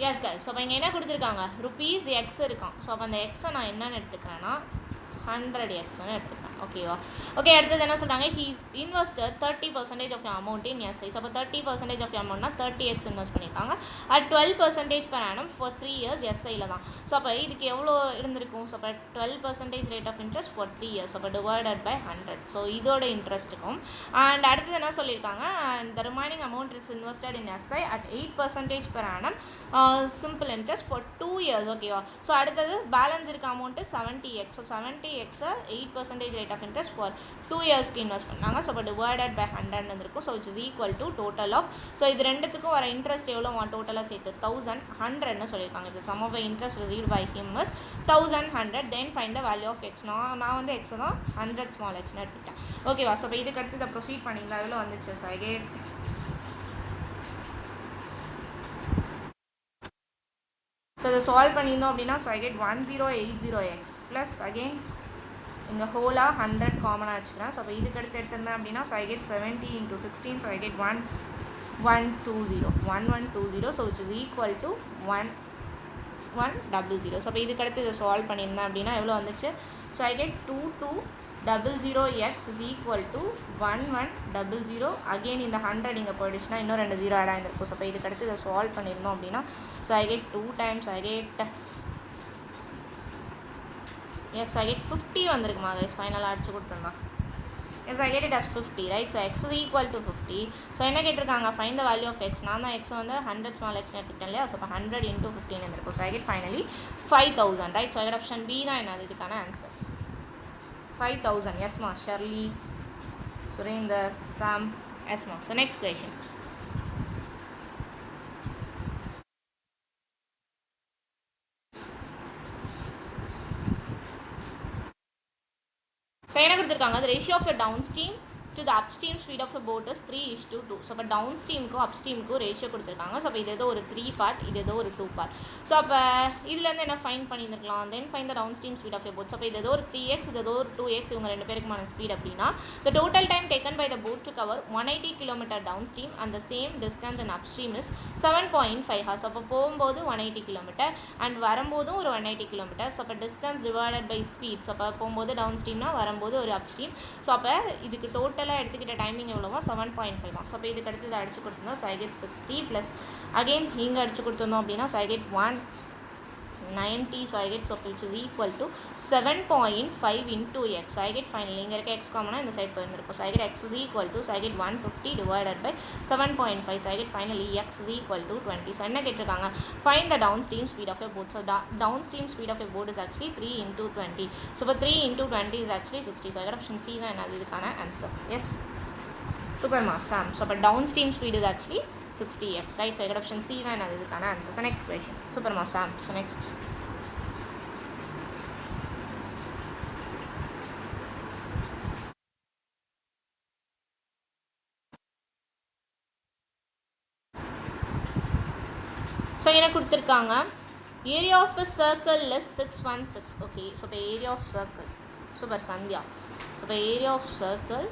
S guys. ஸோ அப்போ இங்கே என்ன கொடுத்துருக்காங்க, ருபீஸ் எக்ஸ் இருக்கான். ஸோ அப்போ அந்த எக்ஸை நான் என்னென்னு எடுத்துக்கிறேன்னா 100x எடுத்துக்கலாம். ஓகேவா. ஓகே, அடுத்தது என்ன சொல்கிறாங்க, he invested 30% of amount in SI. So அப்போ 30% ஆஃப் அமௌண்ட்னா 30x இன்வெஸ்ட் பண்ணியிருக்காங்க. At 12% per annum for 3 years எஸ்ஐயில் தான். ஸோ அப்போ இதுக்கு எவ்வளோ இருந்திருக்கும். ஸோ அப்போ 12% rate of interest for 3 years. அப்போ டிவைடட் பை 100. ஸோ இதோட இன்ட்ரெஸ்ட் இருக்கும். அண்ட் அடுத்தது என்ன சொல்லியிருக்காங்க, and the remaining amount it's invested in SI at 8% per annum simple interest for 2 years. ஓகேவா. ஸோ அடுத்தது பேலன்ஸ் இருக்க amount 70x. So 70x 8% rate of interest for 2 yearsக்கு இன்வெஸ்ட் பண்ணாங்க. ஸோ இப்போ டிவைடட் பை 100 இருக்கும். So which is equal to total of. So இது ரெண்டுத்துக்கும் வர இன்ட்ரெஸ்ட் எவ்வளோ டோட்டலாக சேர்த்து 1100 சொல்லியிருக்காங்க. இது sum of interest received by him is 1100. Then find the value of x. நான் வந்து எக்ஸ் தான் 100 ஸ்மால் எக்ஸ்னு எடுத்துக்கிட்டேன். ஓகேவா. ஸோ இப்போ இதுக்கு அடுத்து இதை ப்ரொசீட் பண்ணியிருந்தா எவ்வளோ வந்துச்சு. ஸோ அகேன் ஸோ இதை சால்வ் பண்ணியிருந்தோம் அப்படின்னா so I get 1080x plus again இங்கே ஹோலாக 100 காமனாக வச்சுக்கிறேன். ஸோ அப்போ இதுக்கு அடுத்து எடுத்திருந்தேன் அப்படின்னா so I get 70 into 16. So I get 1120. So which is equal to 1100. So அப்போ இதுக்கு அடுத்து இதை சால்வ் பண்ணியிருந்தேன் அப்படின்னா எவ்வளோ வந்துச்சு. So I get 2200x is equal to 1100. Again இந்த 100 இங்கே போயிடுச்சுன்னா இன்னும் 2 0 ஆட் ஆகிருக்கும். ஸோ அப்போ இதுக்கு அடுத்து இதை சால்வ் பண்ணியிருந்தோம் அப்படின்னா so I get 2 times I get 50 வந்திருக்குமா கைஸ். ஃபைனலாக அடிச்சு கொடுத்துருந்தான். Yes I get it as 50 right. So x is equal to 50. So என்ன கேட்டிருக்காங்க, find the value of x. நான் தான் எக்ஸ் வந்து 100 ஸ்மால் எக்ஸ்னு எடுத்துக்கிட்டேன் இல்லையா. ஸோ இப்போ 100 into 15 இருந்திருக்கும். So I get finally 5000 right. So I get option B தான் என்னது இதுக்கான answer. 5000. Yes ma. Shirley, Surinder, Sam. Yes ma. So next question. So என்ன கொடுத்துருக்காங்க, the ratio of a downstream to the upstream speed of a boat is 3:2. So அப்போ டவுன்ஸ்ட்ரீமுக்கும் அப்ஸ்ட்ரீமுக்கும் ratio கொடுத்துருக்காங்க. So அப்போ இது ஏதோ ஒரு 3 part, இது ஏதோ ஒரு 2 part. ஸோ அப்போ இதுலேருந்து என்ன ஃபைன் பண்ணியிருக்கலாம், then find the downstream speed of a boat. So அப்போ இது ஏதோ ஒரு 3x, இது ஏதோ ஒரு 2x, இவங்க ரெண்டு பேருக்குமான ஸ்பீட் அப்படின்னா the total time taken by the boat to cover 180 km downstream and the same distance in upstream is 7.5 hours. அப்போ போகும்போது 180 km அண்ட் வரும்போதும் ஒரு 180 km. ஸோ அப்போ distance divided by speed. So அப்போ போகும்போது டவுன்ஸ்ட்ரீம்னா வரும்போது ஒரு அப்ஸ்ட்ரீம். ஸோ அப்போ இதுக்கு டோட்டல் டோட்டலாக எடுத்துக்கிட்ட டைமிங் எவ்வளோவா 7.5 ஸோ அப்போ இதுக்கு அடுத்து இதை அடிச்சு கொடுத்துருந்தோம் so I get 60 plus again இங்கே அடிச்சு கொடுத்துருந்தோம் அப்படின்னா so I get 190 so I get so which is equal to 7.5 into x so I get finally இங்க இருக்க x காமனா இந்த சைடு போயிருக்கும் so I get x is equal to so I get 150 divided by 7.5 so I get finally x is equal to 20 so என்ன கேட்டிருக்காங்க find the downstream speed of a boat so downstream speed of a boat is actually 3 into 20 so but 3 into 20 is actually 60 so I get option C தான் என்னது இதுக்கான answer yes super mass Sam so but downstream speed is actually 60x right so I got option C தான் என்னது இதுக்கான answer so next question super mass Sam so next so என்ன கொடுத்திருக்காங்க area of a circle is 616 okay so the area of circle super Sandhya so the area of circle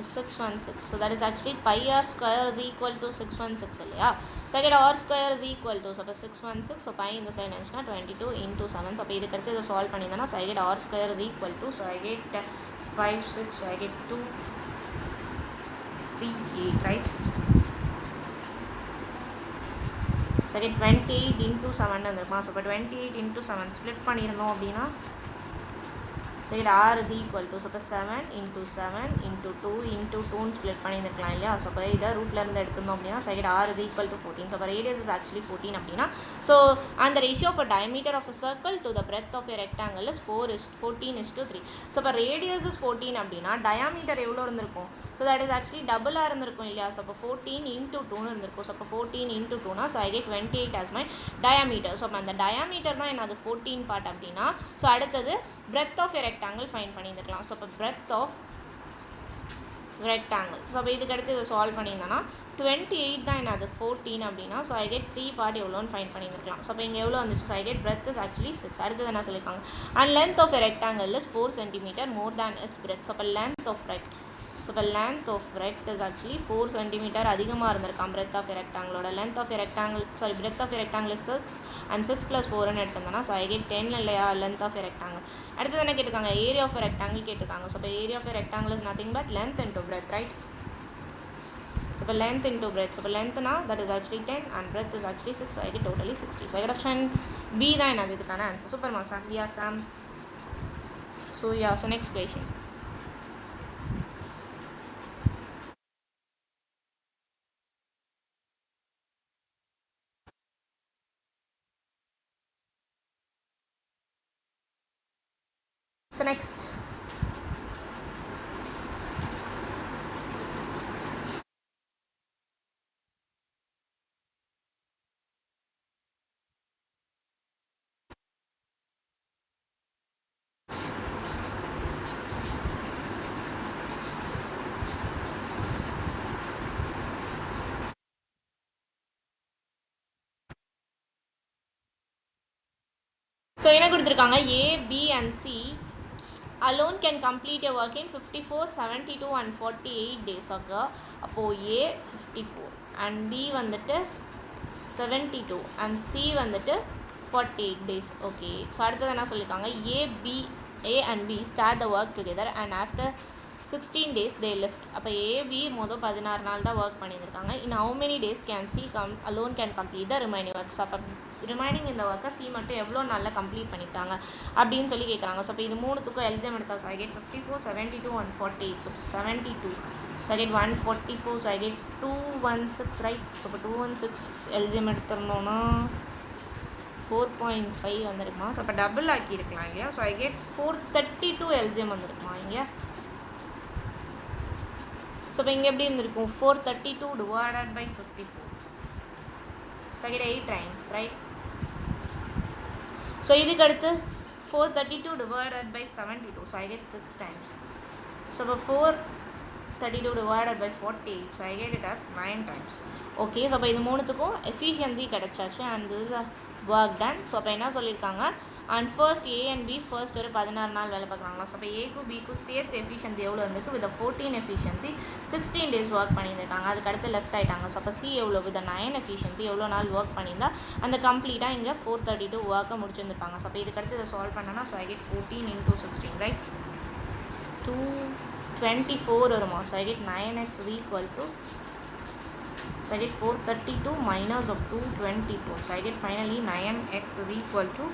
is 616 so that is actually pi r square is equal to 616 இல்லையா so I get r square is equal to so 616 so pi இந்த side நினைச்சுனா 22 into 7 so அப்போ இதுக்கு அடுத்து இதை solve பண்ணியிருந்தேன்னா so I get r square is equal to so I get 5 6 so I get 2 3 8 right so I get 28 into 7 வந்துருமா so இப்போ 28 into 7 split பண்ணியிருந்தோம் அப்படின்னா so it r is equal to so 7 into 7 into 2 into 2 split பண்ணியிருக்கலாம் இல்லையா so அப்போ இதை ரூட்ல இருந்து எடுத்துருந்தோம் அப்படின்னா so it r is equal to 14 so radius is actually 14 அப்படின்னா so and the ratio of a diameter of a circle to the breadth of a rectangle is 14:3 so இப்போ radius is 14 அப்படின்னா diameter எவ்வளோ இருந்திருக்கும் so that is actually double ஆ இருந்திருக்கும் இல்லையா so அப்போ 14 into 2 இருந்திருக்கும் so அப்போ 14 into 2 னா so I get 28 as my diameter so அப்போ அந்த diameter தான் என்னது 14 part அப்படின்னா so அடுத்தது breadth of a rectangle find பண்ணியிருக்கலாம் so அப்போ breadth of rectangle so அப்போ இதுக்கு அடுத்து இதை சால்வ் பண்ணியிருந்தேன்னா 28 தான் என்னது 14 அப்படின்னா so I get 3 part எவ்வளோன்னு ஃபைண்ட் பண்ணியிருக்கலாம் so அப்போ இங்கே எவ்வளோ வந்துச்சு so I get breadth is actually 6 அடுத்தது என்ன சொல்லியிருக்காங்க and length of a rectangle is 4 cm more than its breadth so அப்போ length of rect so the length of rect is actually 4 cm அதிகமாக இருந்திருக்காம் breadth of a rectangle length of a rectangle sorry breadth of a rectangle is 6 and 6 plus 4 ன்னு எடுத்தோம்னா so I get 10 இல்லையா length of a rectangle அடுத்தது என்ன கேட்டிருக்காங்க area of a rectangle கேட்டிருக்காங்க so the area of a rectangle is nothing but length into breadth right so the length into breadth so the length na that is actually 10 and breadth is actually 6 so I get totally 60 so I get option B தான் என்னது இதுக்கான answer super mass yeah Sam so yeah so next question so next so என்ன கொடுத்திருக்காங்க A B and C alone can complete a work in 54 72 and 48 days okay அப்போ A 54 and B வந்துட்டு 72 and C வந்துட்டு 48 days okay so அடுத்தது என்ன சொல்லிருக்காங்க A and B start the work together and after 16 days they left அப்போ A B மொதல் 16 நாள் தான் ஒர்க் பண்ணியிருக்காங்க in how many days can C alone can complete the remaining work so அப்போ remaining இந்த ஒர்க்கை C மட்டும் எவ்வளோ நாளில் கம்ப்ளீட் பண்ணிட்டாங்க அப்படின்னு சொல்லி கேட்குறாங்க ஸோ அப்போ இது மூணுத்துக்கும் எல்ஜிஎம் எடுத்தா so I get 54 72 and 48 so 72 so I get 144 so I get 216 right so இப்போ 216 எல்ஜிஎம் எடுத்திருந்தோன்னா 4.5 வந்துருக்குமா ஸோ அப்போ டபுள் ஆக்கியிருக்கலாம் இல்லையா ஸோ I get 432 எல்ஜிஎம் வந்துருக்குமா இங்கே ஸோ இப்போ இங்கே எப்படி இருந்திருக்கும் 432 divided by 54 so I get 8 times right so இதுக்கு அடுத்து 432 divided by 72 so I get 6 times so இப்போ 432 divided by 48 so I get it as 9 times okay so இப்போ இது மூணுத்துக்கும் efficiency கிடைச்சாச்சு and this is a work done so அப்போ என்ன சொல்லியிருக்காங்க and first A and B first ஒரு 16 நாள் வேலை பார்க்குறாங்களா ஸோ அப்போ ஏக்கும் பிக்கும் சேர்த்து எஃபிஷியன்சி எவ்வளோ இருந்திருக்கு வித் 14 எஃபிஷியன்சி 16 days ஒர்க் பண்ணியிருக்காங்க அதுக்கு அடுத்து லெஃப்ட் ஆகிட்டாங்க ஸோ அப்போ C எவ்வளோ வித் 9 எஃபிஷியன்சி எவ்வளோ நாள் ஒர்க் பண்ணியிருந்தா அந்த கம்ப்ளீட்டாக இங்கே 432 ஒர்க்கை முடிச்சிருந்துருப்பாங்க ஸோ அப்போ இதுக்கு அடுத்து இதை சால்வ் பண்ணனா so I get 14 into 16 right 2 24 வருமா. So I get 9x is equal to, so I get 432 minus of 224. So I get finally 9x is equal to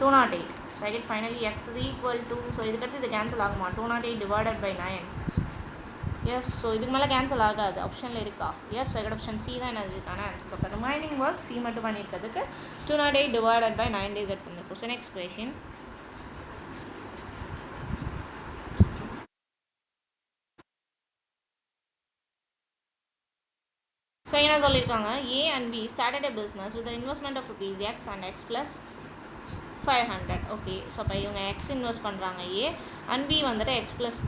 208. So I get finally x is equal to, so இதுக்கடுத்து இது cancel ஆகுமா, 208 divided by 9. S. So இதுக்கு மேலே cancel ஆகாது. ஆப்ஷனில் இருக்கா? Yes. So எங்கள் option C தான் என்ன இதுக்கான ஆன்சர். ஸோ இப்போ ரிமைனிங் ஒர்க் சி மட்டும் பண்ணியிருக்கிறதுக்கு 208 divided by 9 days எடுத்துருந்துருக்கும். So next question. ஸோ என்ன சொல்லியிருக்காங்க, A and B started a business with investment of rupees x and x plus 500. Okay. So இப்போ இவங்க எக்ஸ் இன்வெஸ்ட் பண்ணுறாங்க ஏ, அண்ட் பி வந்துட்டு x plus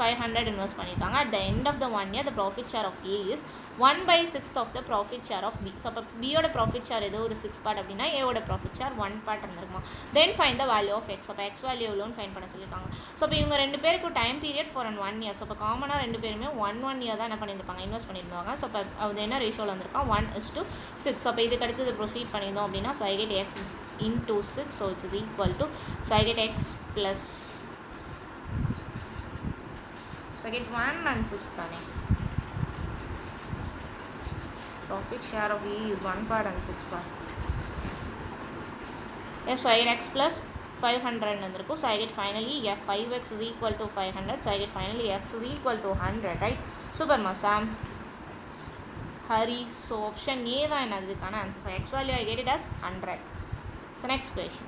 500 invest பண்ணியிருக்காங்க. At the end of the 1 year the profit share of A is 1/6 of the profit share of B. So அப்போ பியோட profit share ஏதோ ஒரு 6 part அப்படின்னா ஏவோட ப்ராஃபிட் ஷேர் 1 பார்ட் இருந்திருக்குமா. Then find the value of x. அப்போ x value எவ்வளோன்னு find பண்ண சொல்லியிருக்காங்க. ஸோ இப்போ இவங்க 2 பேருக்கும் time period for 1 year. So இப்போ காமனாக 2 பேருமே 1 year தான் என்ன பண்ணியிருப்பாங்க, இன்வெஸ்ட் பண்ணியிருந்தாங்க. ஸோ இப்போ அது என்ன ரேஷியோவில் வந்திருக்கான், 1:6. ஸோ அப்போ இதுக்கு அடுத்து இது ப்ரொசீட் பண்ணியிருந்தோம் அப்படின்னா, so I get X into 6, so which is equal to, so I get x plus, so I get 1 and 6 தானே. Profit share of E is 1 part and 6 part. Yes, so I get x plus 500 வந்திருக்கும். So I get finally 5x is equal to 500. So I get finally x is equal to 100, right? Super ma Sam, Hari. So option A தான் என்ன இதுக்கான answer. So x value I get it as 100. So next question.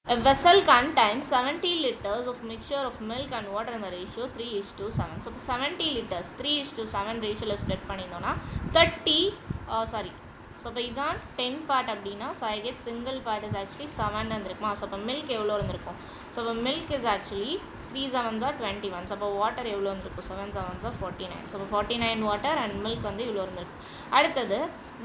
A vessel contains 70 liters of mixture of milk and water in the ratio 3:7. So 70 liters 3:7 ratio split பண்ணினோம்னா 30 so இப்போ இதுதான் 10 part அப்படின்னா, so I get single part is actually 7 இருந்திருக்குமா. So இப்போ milk எவ்வளோ இருந்திருக்கும், so இப்போ milk is actually 3 7s are 21. So அப்போ வாட்டர் எவ்வளோ இருந்திருக்கும், 7 7s are 49. ஸோ இப்போ 49 வாட்டர் அண்ட் மில்க் வந்து இவ்வளோ இருந்திருக்கும். அடுத்தது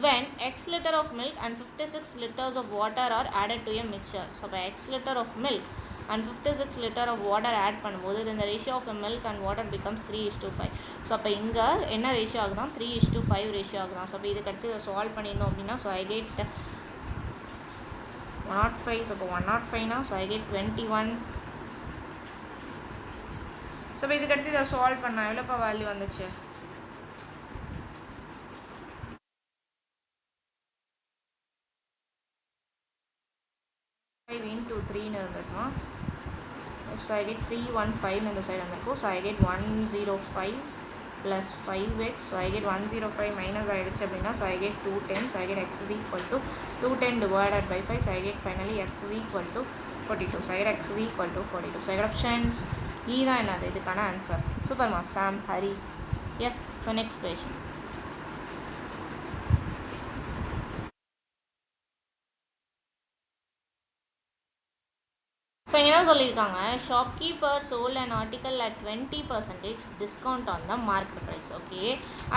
when x liter of milk and 56 liters of water are added to a mixture. So இப்போ x liter of milk and 56 liter of water add பண்ணும்போது then the ratio of a milk and water becomes 3:5. So அப்போ இங்கே என்ன ratio ஆகுதான், 3:5 ratio ஆகுதான். So அப்போ இதுக்கு அடுத்து இதை solve பண்ணியிருந்தோம் அப்படின்னா, ஸோ ஐ கெட் 105. ஸோ இப்போ 105னா ஸோ ஐ கெட் 21. ஸோ இப்போ இதுக்கு அடுத்து இதை சால்வ் பண்ணால் எவ்வளோப்பா வேல்யூ வந்துச்சு, into 3ன்னு இருந்துருக்குமா. ஸோ ஐ கெட் 315 இந்த சைடு வந்திருக்கும். So I get 105 plus 5x. So I get 105 minus ஆகிடுச்சு அப்படின்னா, so I get 210. So I get x is equal to 210 divided by 5. So I get finally x is equal to 42. So I get x is equal to 42. So I get option E தான் என்னது இதுக்கான answer. சூப்பர்மா Sam, Hari. Yes. So next question. So என்ன சொல்லியிருக்காங்க, shopkeeper sold and article at 20% discount on the market price. Okay.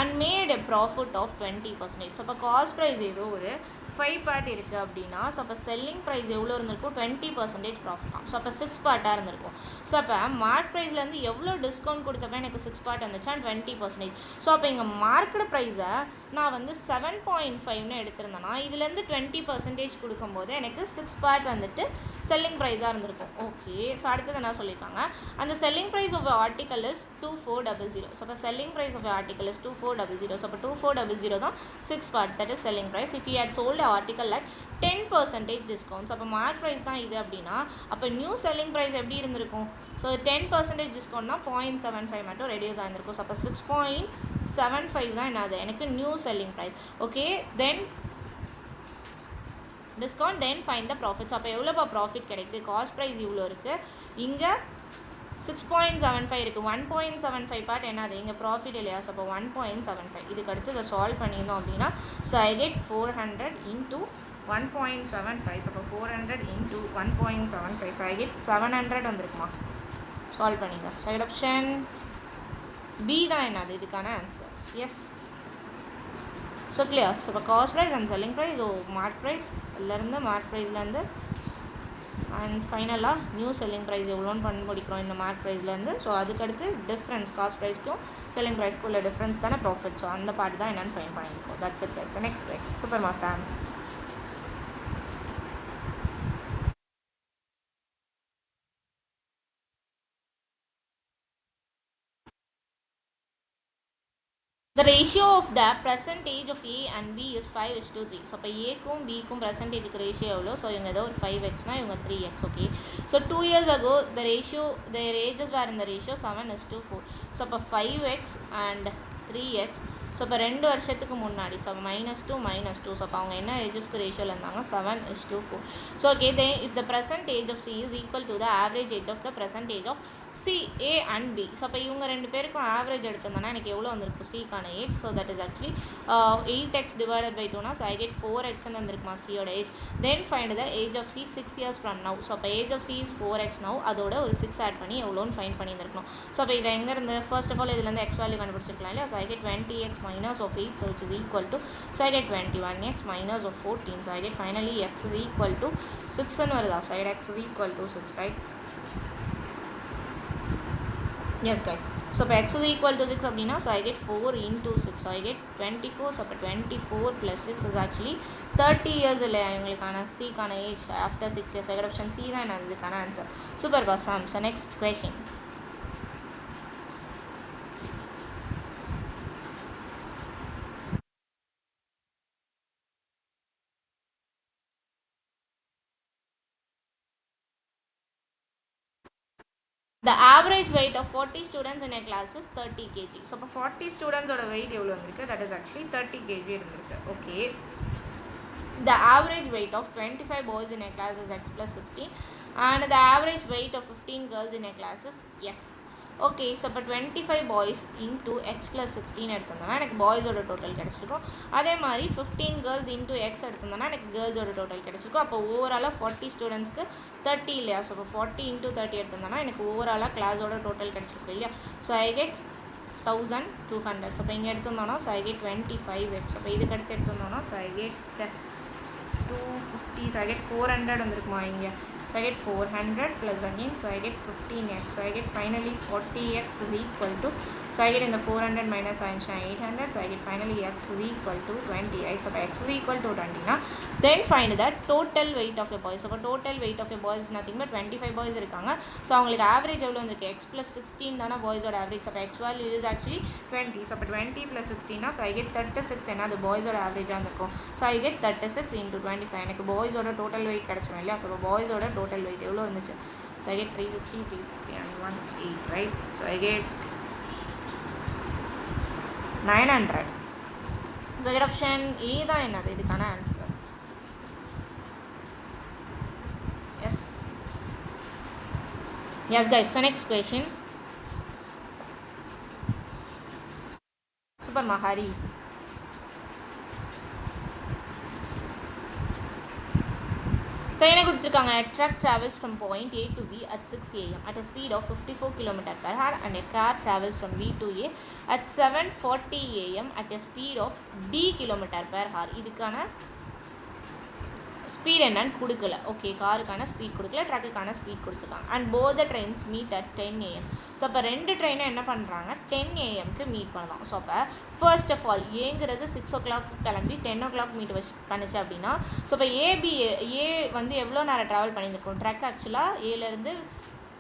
And made a profit of 20%. So அப்போ cost price ஏதோ ஒரு 5 part இருக்குது அப்படின்னா, ஸோ அப்போ செல்லிங் ப்ரைஸ் எவ்வளோ இருந்திருக்கும், 20% ப்ராஃபிட். ஸோ அப்போ 6 பார்ட்டாக இருந்திருக்கும். ஸோ அப்போ மார்க் ப்ரைஸ்லேருந்து எவ்வளோ டிஸ்கவுண்ட் கொடுத்தப்ப எனக்கு 6 பார்ட் வந்துச்சா, 20%. ஸோ அப்போ இங்கே மார்க்கெட் ப்ரைஸை நான் வந்து 7.5ன்னு எடுத்திருந்தேன்னா, இதுலேருந்து 20% கொடுக்கும்போது எனக்கு 6 பார்ட் வந்துட்டு செல்லிங் ப்ரைஸாக இருந்திருக்கும். ஓகே. ஸோ அடுத்தது என்ன சொல்லியிருக்காங்க, அந்த selling price of article is 2400. So அப்போ selling price of article is 2400. So அப்போ 2400 தான் 6 part, that is selling price. If you had sold article at 10% discounts. அப்போ மார்க் ப்ரைஸ் தான் இது அப்படின்னா, அப்போ நியூ செல்லிங் ப்ரைஸ் எப்படி இருந்திருக்கும், ஸோ 10% டிஸ்கவுண்ட்னா 0.75 மட்டும் ரெடியூஸ் ஆகிருக்கும். ஸோ அப்போ 6.75 தான் என்னது எனக்கு new selling price. Okay. Then discount, then find the profits. அப்போ எவ்வளோப்பா ப்ராஃபிட் கிடைக்குது, காஸ்ட் ப்ரைஸ் இவ்வளோ இருக்குது, இங்கே 6.75 இருக்குது, 1.75 பார்ட் என்னது இங்கே ப்ராஃபிட் இல்லையா. ஸோ அப்போ 1.75. இதுக்கு அடுத்து இதை சால்வ் பண்ணியிருந்தோம் அப்படின்னா, ஸோ ஐ கெட் 400 into 1.75. ஸோ அப்போ 400 into 1.75. ஸோ ஐ கெட் 700 வந்திருக்குமா. சால்வ் பண்ணிங்க. ஸோ ஆப்ஷன் பி தான் என்னது இதுக்கான answer. Yes. So clear. So இப்போ cost price and selling price, so mark price இல்லைருந்து மார்க் ப்ரைஸ்லேருந்து அண்ட் ஃபைனலாக நியூ செல்லிங் ப்ரைஸ் எவ்வளோன்னு பண்ணி முடிக்கிறோம் இந்த மார்க் ப்ரைஸ்லேருந்து. ஸோ அதுக்கடுத்து டிஃப்ரென்ஸ் காஸ்ட் ப்ரைஸ்க்கும் செல்லிங் ப்ரைஸ்க்கும் உள்ள டிஃப்ரென்ஸ் தானே ப்ராஃபிட். ஸோ அந்த பார்ட் தான் என்னென்னு ஃபைன் பண்ணியிருக்கோம். That's it. So next question. சூப்பர்மா சாம். The ratio of the percentage of A and B is 5:3. So இப்போ ஏக்கும் பிக்கும் பர்சன்டேஜுக்கு ரேஷியோ எவ்வளோ? ஸோ இவங்க ஏதோ ஒரு 5x இவங்க 3x. Okay. So 2 years ago their ages were in the ratio 7:4. So இப்போ 5x and 3x. ஸோ இப்போ 2 வருஷத்துக்கு முன்னாடி ஸோ -2 ஸோ அப்போ அவங்க என்ன ஏஜஸ்க்கு ரேஷியோவில் இருந்தாங்க? 7:4. So okay, then if the present age of C is equal to the average age of the present age of C, A and B. So அப்போ இவங்க ரெண்டு பேருக்கும் ஆவரேஜ் எடுத்தோம்னா எனக்கு எவ்வளோ வந்திருக்கும் சிக்கான age? So that is actually 8x divided by 2னா ஸோ ஐ கெட் 4xன்னு வந்திருக்குமா சியோட age. Then find the age of C 6 years from now. So அப்போ age of C is 4x now. அதோட ஒரு 6 ஆட் பண்ணி எவ்வளோன்னு ஃபைண்ட் பண்ணியிருந்துருக்கணும். ஸோ அப்போ இதை எங்கேருந்து ஃபர்ஸ்ட் ஆஃப் ஆல் இதுலேருந்து எக்ஸ் வேல்யூ கண்டுபிடிச்சிருக்கலாம் இல்லையா? So I get 20x minus of 8, so which is equal to, so I get 21x minus of 14, so I get finally x is equal to 6 ன்னு வருதா? So I get x is equal to 6, right? Yes guys. So இப்போ x is equal to 6 அப்படின்னா so I get 4 into 6, so I get 24. so இப்போ 24 plus 6 is actually 30 years இல்லையா இவங்களுக்கான சிக்கான age after 6 years. I get option C தான் என்ன இதுக்கான answer. Super பாசாம். So next question. The average weight of 40 students in a class is 30 kg. So, இப்போ 40 students ஓட weight எவ்வளோ வந்திருக்கு? That is actually 30 kg இருந்திருக்கு. Okay. The average weight of 25 boys in a class is x plus 16 and the average weight of 15 girls in a class is x. Okay. So இப்போ 25 boys into X plus 16 எடுத்திருந்தோம்னா எனக்கு பாய்ஸோட total கிடச்சிருக்கும். அதே மாதிரி 15 girls into X எடுத்திருந்தோம்னா எனக்கு கேர்ள்ஸோட total கிடச்சிருக்கும். அப்போ ஓவராலாக 40 ஸ்டூடெண்ட்ஸ்க்கு 30 இல்லையா? ஸோ இப்போ 40 × 30 எடுத்திருந்தோம்னா எனக்கு ஓவராலாக கிளாஸோட டோட்டல் கிடச்சிருக்கும் இல்லையா? So I get 1200. ஸோ இப்போ இங்கே எடுத்திருந்தோம்னா ஸோ ஐ கெட் 25x. அப்போ இதுக்கு அடுத்து எடுத்திருந்தோம்னா ஸோ ஐ கெட் 250. ஸோ ஐ கெட் 400 வந்திருக்குமா இங்கே? So I get 400 plus again, so I get 15x. So I get finally 40x is equal to, so I get in the 400 minus 800, so I get finally x is equal to 20, right? So x is equal to 20 na, then find the total weight of your boys. So total weight of your boys is nothing but 25 boys irukanga. So avங்களுக்கு average எவ்வளவு வந்திருக்கு? x plus 16 தான boys ஓட average. So x value is actually 20. So 20 plus 16 na, so I get 36 என்ன அது boys ஓட average ஆ இருக்கும். So I get 36 into 25. எனக்கு boys ஓட total weight கிடைச்சிரும் இல்லையா? So boys ஓட total weight எவ்வளோ இருந்துச்சு? So I get 360 and 18, right? So I get 900. So I get option A தான் என்னது இதுக்கான answer. Yes guys. So next question. Super Mahari. So என்ன கொடுத்துருக்காங்க? A truck travels from point A to B at 6 AM at a speed of 54 km/h and a car travels from B to A at 7:40 AM at a speed of D km/h. இதுக்கான speed என்னன்னு கொடுக்கல. Okay, காருக்கான speed கொடுக்கல, ட்ரக்குக்கான speed கொடுத்துருக்காங்க. And both the trains meet at 10 AM. So அப்போ ரெண்டு ட்ரெயினை என்ன பண்ணுறாங்க? 10 AM மீட் பண்ணலாம். ஸோ அப்போ ஃபர்ஸ்ட் ஆஃப் ஆல் ஏங்கிறது 6 o'clock கிளம்பி 10 o'clock மீட் பண்ணிச்சு அப்படின்னா ஸோ இப்போ ஏ வந்து எவ்வளோ நேரம் ட்ராவல் பண்ணியிருக்கோம்? ட்ரக் ஆக்சுவலாக ஏலேருந்து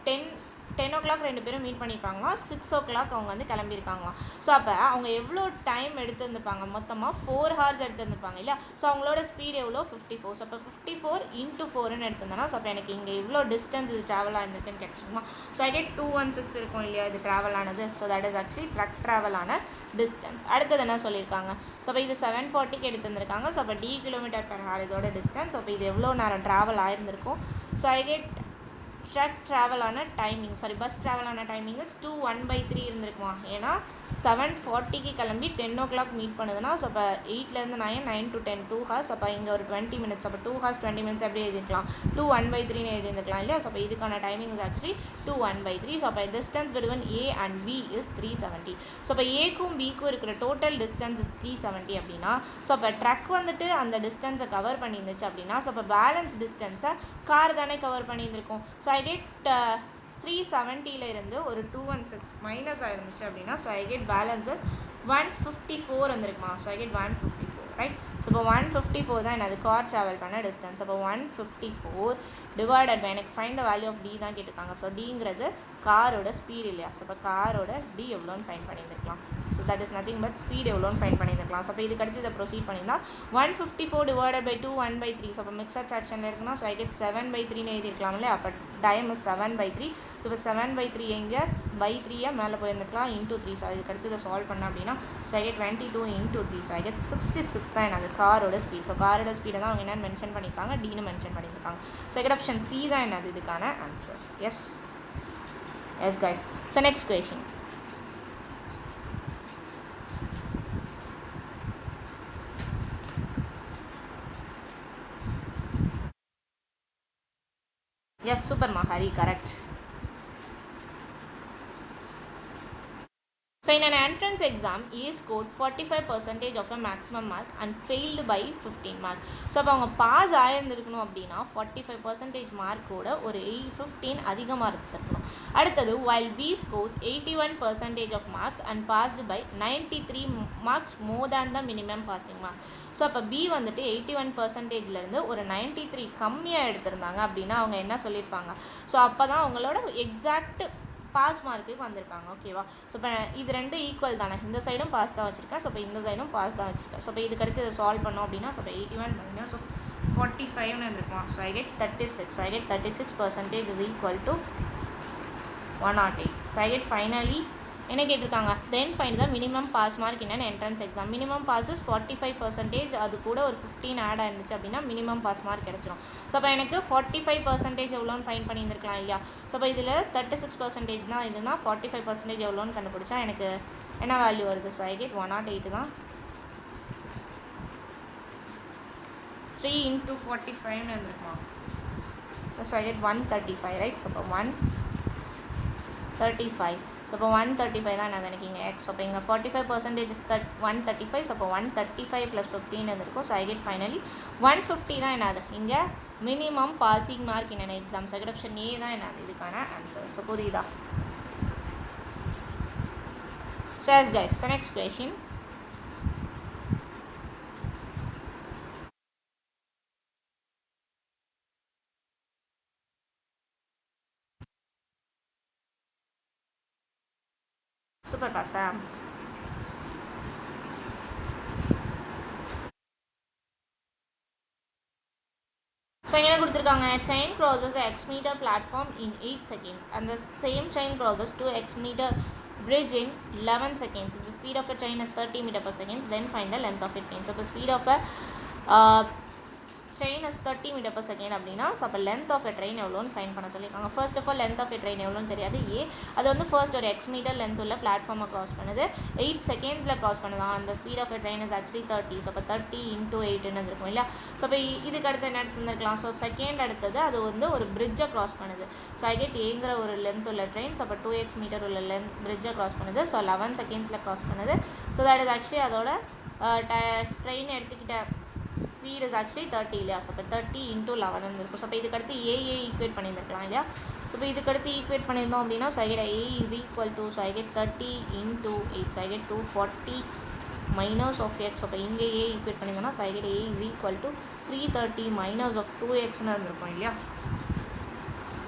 10 o'clock ரெண்டு பேரும் மீட் பண்ணியிருக்காங்களாம். 6 o'clock அவங்க வந்து கிளம்பியிருக்காங்களாம். ஸோ அப்போ அவங்க எவ்வளோ டைம் எடுத்துருந்துருப்பாங்க? மொத்தமாக 4 hours எடுத்துருந்துருப்பாங்க இல்லையா? ஸோ அவங்களோட ஸ்பீட் எவ்வளோ? 54. ஸோ அப்போ 54 × 4ன்னு எடுத்திருந்தேன்னா ஸோ அப்போ எனக்கு இங்கே இவ்வளோ டிஸ்டன்ஸ் இது ட்ராவல் ஆகிருந்துருக்குன்னு கிடச்சிருக்குமா? ஸோ ஐ கெட் 216 இருக்கும் இல்லையா இது ட்ராவல் ஆனது. So that is actually truck travel ஆன டிஸ்டன்ஸ். அடுத்தது என்ன சொல்லியிருக்காங்க? ஸோ அப்போ இது 740 எடுத்துருந்துருக்காங்க. ஸோ அப்போ D km/h இதோட டிஸ்டன்ஸ். அப்போ இது எவ்வளோ நேரம் ட்ராவல் ஆகிருந்திருக்கும்? ஸோ ஐ கெட் ட்ரக் ட்ராவல் ஆன டைமிங் பஸ் ட்ராவல் ஆன டைமிங் இஸ் 2:1/3 இருந்திருக்குமா. ஏன்னா 7:40க்கு கிளம்பி 10 o'clock மீட் பண்ணுதுன்னா ஸோ அப்போ 8லேருந்து 9 to 10 2 hours. அப்போ இங்கே ஒரு 20 minutes. அப்போ 2 hours 20 minutes எப்படி எழுதிருக்கலாம், 2:1/3 எழுதிருக்கலாம் இல்லையா. ஸோ அப்போ இதுக்கான டைமிங் இஸ் ஆக்சுவலி 2:1/3. ஸோ அப்போ distance between A and B is 370. So அப்போ ஏக்கும் பிக்கும் இருக்கிற டோட்டல் டிஸ்டன்ஸ் இஸ் 370 அப்படின்னா ஸோ அப்போ ட்ரக் வந்துட்டு அந்த டிஸ்டன்ஸை கவர் பண்ணியிருந்துச்சு அப்படின்னா ஸோ அப்போ பேலன்ஸ் டிஸ்டன்ஸை கார் தானே கவர் பண்ணியிருந்திருக்கும். ஸோ ஐ கெட் 370 இருந்து ஒரு 216 மைனஸ் ஆயிருந்துச்சு அப்படின்னா ஸோ ஐ கெட் பேலன்ஸஸ் 154 வந்துருக்குமா. ஸோ ஐ கெட் 154 ரைட். ஸோ இப்போ 154 தான் என்னது கார் ட்ராவல் பண்ண டிஸ்டன்ஸ். அப்போ 154 டிவைடட் பை எனக்கு find the value of T தான் கேட்டிருக்காங்க. ஸோ டிங்கிறது காரோட ஸ்பீடு இல்லையா. ஸோ இப்போ காரோட டி எவ்வளோன்னு ஃபைண்ட் பண்ணியிருக்கலாம். So that is nothing but speed எவ்வளோன்னு ஃபைண்ட் பண்ணியிருக்கலாம். ஸோ அப்போ இதுக்கு அடுத்து இதை ப்ரொசீட் பண்ணியிருந்தா 154 டிவைடட் பை 2 ஸோ அப்போ மிக்சர் ஃப்ராக்ஷனில் இருக்குன்னா ஸோ ஐ கெட் 7/3 எழுதிருக்கலாம் இல்லையா. அப்போ டைம் இஸ் 7/3. ஸோ இப்போ 7/3 எங்கே பை 3 மேலே போயிருந்துக்கலாம் இன்டூ 3. ஸோ இதுக்கு அடுத்து இதை சால்வ் பண்ண அப்படின்னா so I get 22 into 3. So I get 66 தான் என்னது காரோட ஸ்பீட். ஸோ காரோட ஸ்பீடை தான் அவங்க என்னென்னு மென்ஷன் பண்ணியிருக்காங்க, டின்னு மென்ஷன் பண்ணியிருக்காங்க. So I get option C தான் என்னது இதுக்கான answer. Yes guys. So next question. Yes, super Mahari, correct. So in an entrance exam, A scored 45% of a maximum mark and failed by 15 mark. So அப்போ அவங்க pass ஆயிருந்துருக்கணும் அப்படின்னா 45% மார்க்கோட ஒரு 15 அதிகமாக இருந்திருக்கணும். அடுத்தது while B scores 81% of marks and passed by 93 marks more than the minimum passing mark. So அப்போ B வந்துட்டு 81%லேருந்து ஒரு 93 கம்மியாக எடுத்திருந்தாங்க அப்படின்னா அவங்க என்ன சொல்லியிருப்பாங்க. ஸோ அப்போ தான் அவங்களோட எக்ஸாக்ட் பாஸ் மார்க்குக்கு வந்திருப்பாங்க. ஓகேவா. ஸோ இப்போ இது ரெண்டு ஈக்குவல் தானே, இந்த சைடும் பாஸ் தான் வச்சுருக்கேன். ஸோ இப்போ இந்த சைடும் பாஸ் தான் வச்சுருக்கேன். ஸோ இப்போ இதுக்கடுத்து இதை சால்வ் பண்ணோம் அப்படின்னா ஸோ இப்போ 81 மைனஸ் 45ன்னு இருந்திருக்குமா. So I get 36. So I get 36% is equal to 108. So I get finally என்ன கேட்டிருக்காங்க, then find the minimum pass mark in entrance exam. Minimum pass is 45%. அது கூட ஒரு 15 ஆட் ஆயிருந்துச்சு அப்படின்னா மினிமம் பாஸ் மார்க் கிடச்சிரும். ஸோ அப்போ எனக்கு 45% எவ்வளோன்னு ஃபைண்ட் பண்ணியிருந்துருக்கலாம் இல்லையா. ஸோ அப்போ இதில் 36% தான் இதுனா 45% எவ்வளோன்னு கண்டுபிடிச்சா எனக்கு என்ன வேல்யூ வருது. ஸோ ஐ கெட் 108 தான் 3 into 45ன்னு இருந்திருக்குமா. ஸோ ஐ கெட் 135 ரைட். ஸோ இப்போ 135. ஸோ இப்போ 135 தான் நான் நினைக்கிங்க எக்ஸ். அப்போ இங்கே 45% இஸ் 135. ஸோ அப்போ 135 + 15 இருந்திருக்கும். ஸோ ஐ கெட் ஃபைனலி 150 தான் என்னது இங்கே மினிமம் பாசிங் மார்க் என்னென்ன எக்ஸாம். செகண்ட் ஆப்ஷன் ஏ தான் என்னது இதுக்கான ஆன்சர். ஸோ புரியுதா. So yes guys. So next question. Super pasa. So என்ன கொடுத்திருக்காங்க, chain crosses a x meter platform in 8 seconds and the same chain crosses 2x meter bridge in 11 seconds. If the speed of a train is 30 meter per second, then find the length of a train. So the speed of a train is 30 meter per second அப்படின்னா so அப்போ length of a train எவ்வளோன்னு find பண்ண சொல்லியிருக்காங்க. First of all length of a train எவ்வளோன்னு தெரியாது. அது வந்து first ஒரு x மீட்டர் லென்த் உள்ள பிளாட்ஃபார்மை க்ராஸ் பண்ணுது, 8 செகண்ட்ஸில் க்ராஸ் பண்ணுதான். அந்த speed of a train is actually 30. So அப்போ 30 into 8ன்னு இருக்கும் இல்லையா. ஸோ அப்போ இதுக்கு அடுத்து என்ன எடுத்துருந்துருக்கலாம். ஸோ செகண்ட் அடுத்தது அது வந்து ஒரு பிரிட்ஜை க்ராஸ் பண்ணுது. ஸோ ஐ கெட் ஏங்கிற ஒரு லென்த் உள்ள ட்ரெயின். ஸோ அப்போ 2x மீட்டர் உள்ள பிரிட்ஜை க்ராஸ் பண்ணுது. ஸோ 11 செகண்ட்ஸில் க்ராஸ் பண்ணுது. ஸோ தட் இஸ் ஆக்சுவலி அதோட ட்ரெயின் எடுத்துக்கிட்ட ஸ்பீட் இஸ் ஆக்சுவலி 30 இல்லையா. ஸோ இப்போ 30 into 11 இருக்கும். ஸோ இப்போ இதுக்கடுத்து ஏஏ ஈக்குவேட் பண்ணியிருந்துருக்கலாம் இல்லையா. ஸோ இப்போ இதுக்கடுத்து ஈக்குவேட் பண்ணியிருந்தோம் அப்படின்னா so I get A is equal to so I get 30 into 8. ஸோ I get 240 minus of x. So இப்போ இங்கே ஏ ஈக்குவேட் பண்ணியிருந்தோம்னா so I get A is equal to 330 minus of 2xன்னு இருந்திருக்கும் இல்லையா.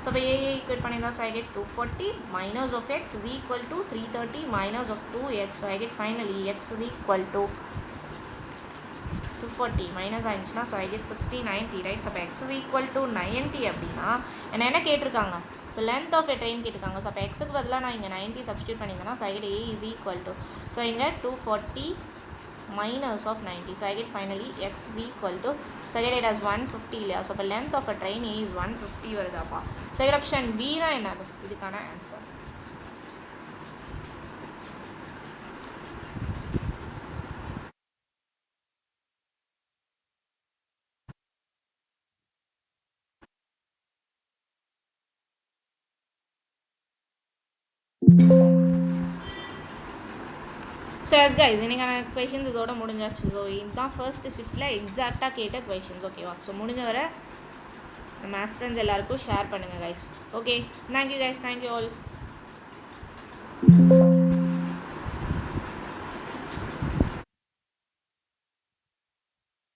ஸோ இப்போ ஏஏ ஈக்குவேட் பண்ணியிருந்தோம். So I get 240 minus of x is equal to 330 minus of 2x. So I get finally x is equal to 240 minus ஆயிடுச்சுன்னா so ஐ get 60 90 right. So அப்போ x is equal to 90 அப்படின்னா என்ன கேட்டிருக்காங்க. So length of a train கேட்டிருக்காங்க. So அப்போ எக்ஸுக்கு பதிலாக நான் இங்கே 90 சப்ஸ்டியூட் பண்ணியிருந்தேன்னா so I get A is equal to so இங்கே 240 minus of 90. So I get finally x is equal to, so I get it as 150 இல்லையா. ஸோ இப்போ length of a train is 150 வருதாப்பா. So I get option B தான் என்னது இதுக்கான answer. So yes guys இன்றைக்கான questions இதோட முடிஞ்சாச்சு. So இதுதான் ஃபர்ஸ்ட் ஷிஃப்ட்டில் எக்ஸாக்டாக கேட்ட கொஷின்ஸ். ஓகேவா. ஸோ முடிஞ்ச வரை நம்ம ஆஸ்பிரன்ஸ் எல்லாருக்கும் ஷேர் பண்ணுங்கள் guys. Okay, thank you guys, thank you all.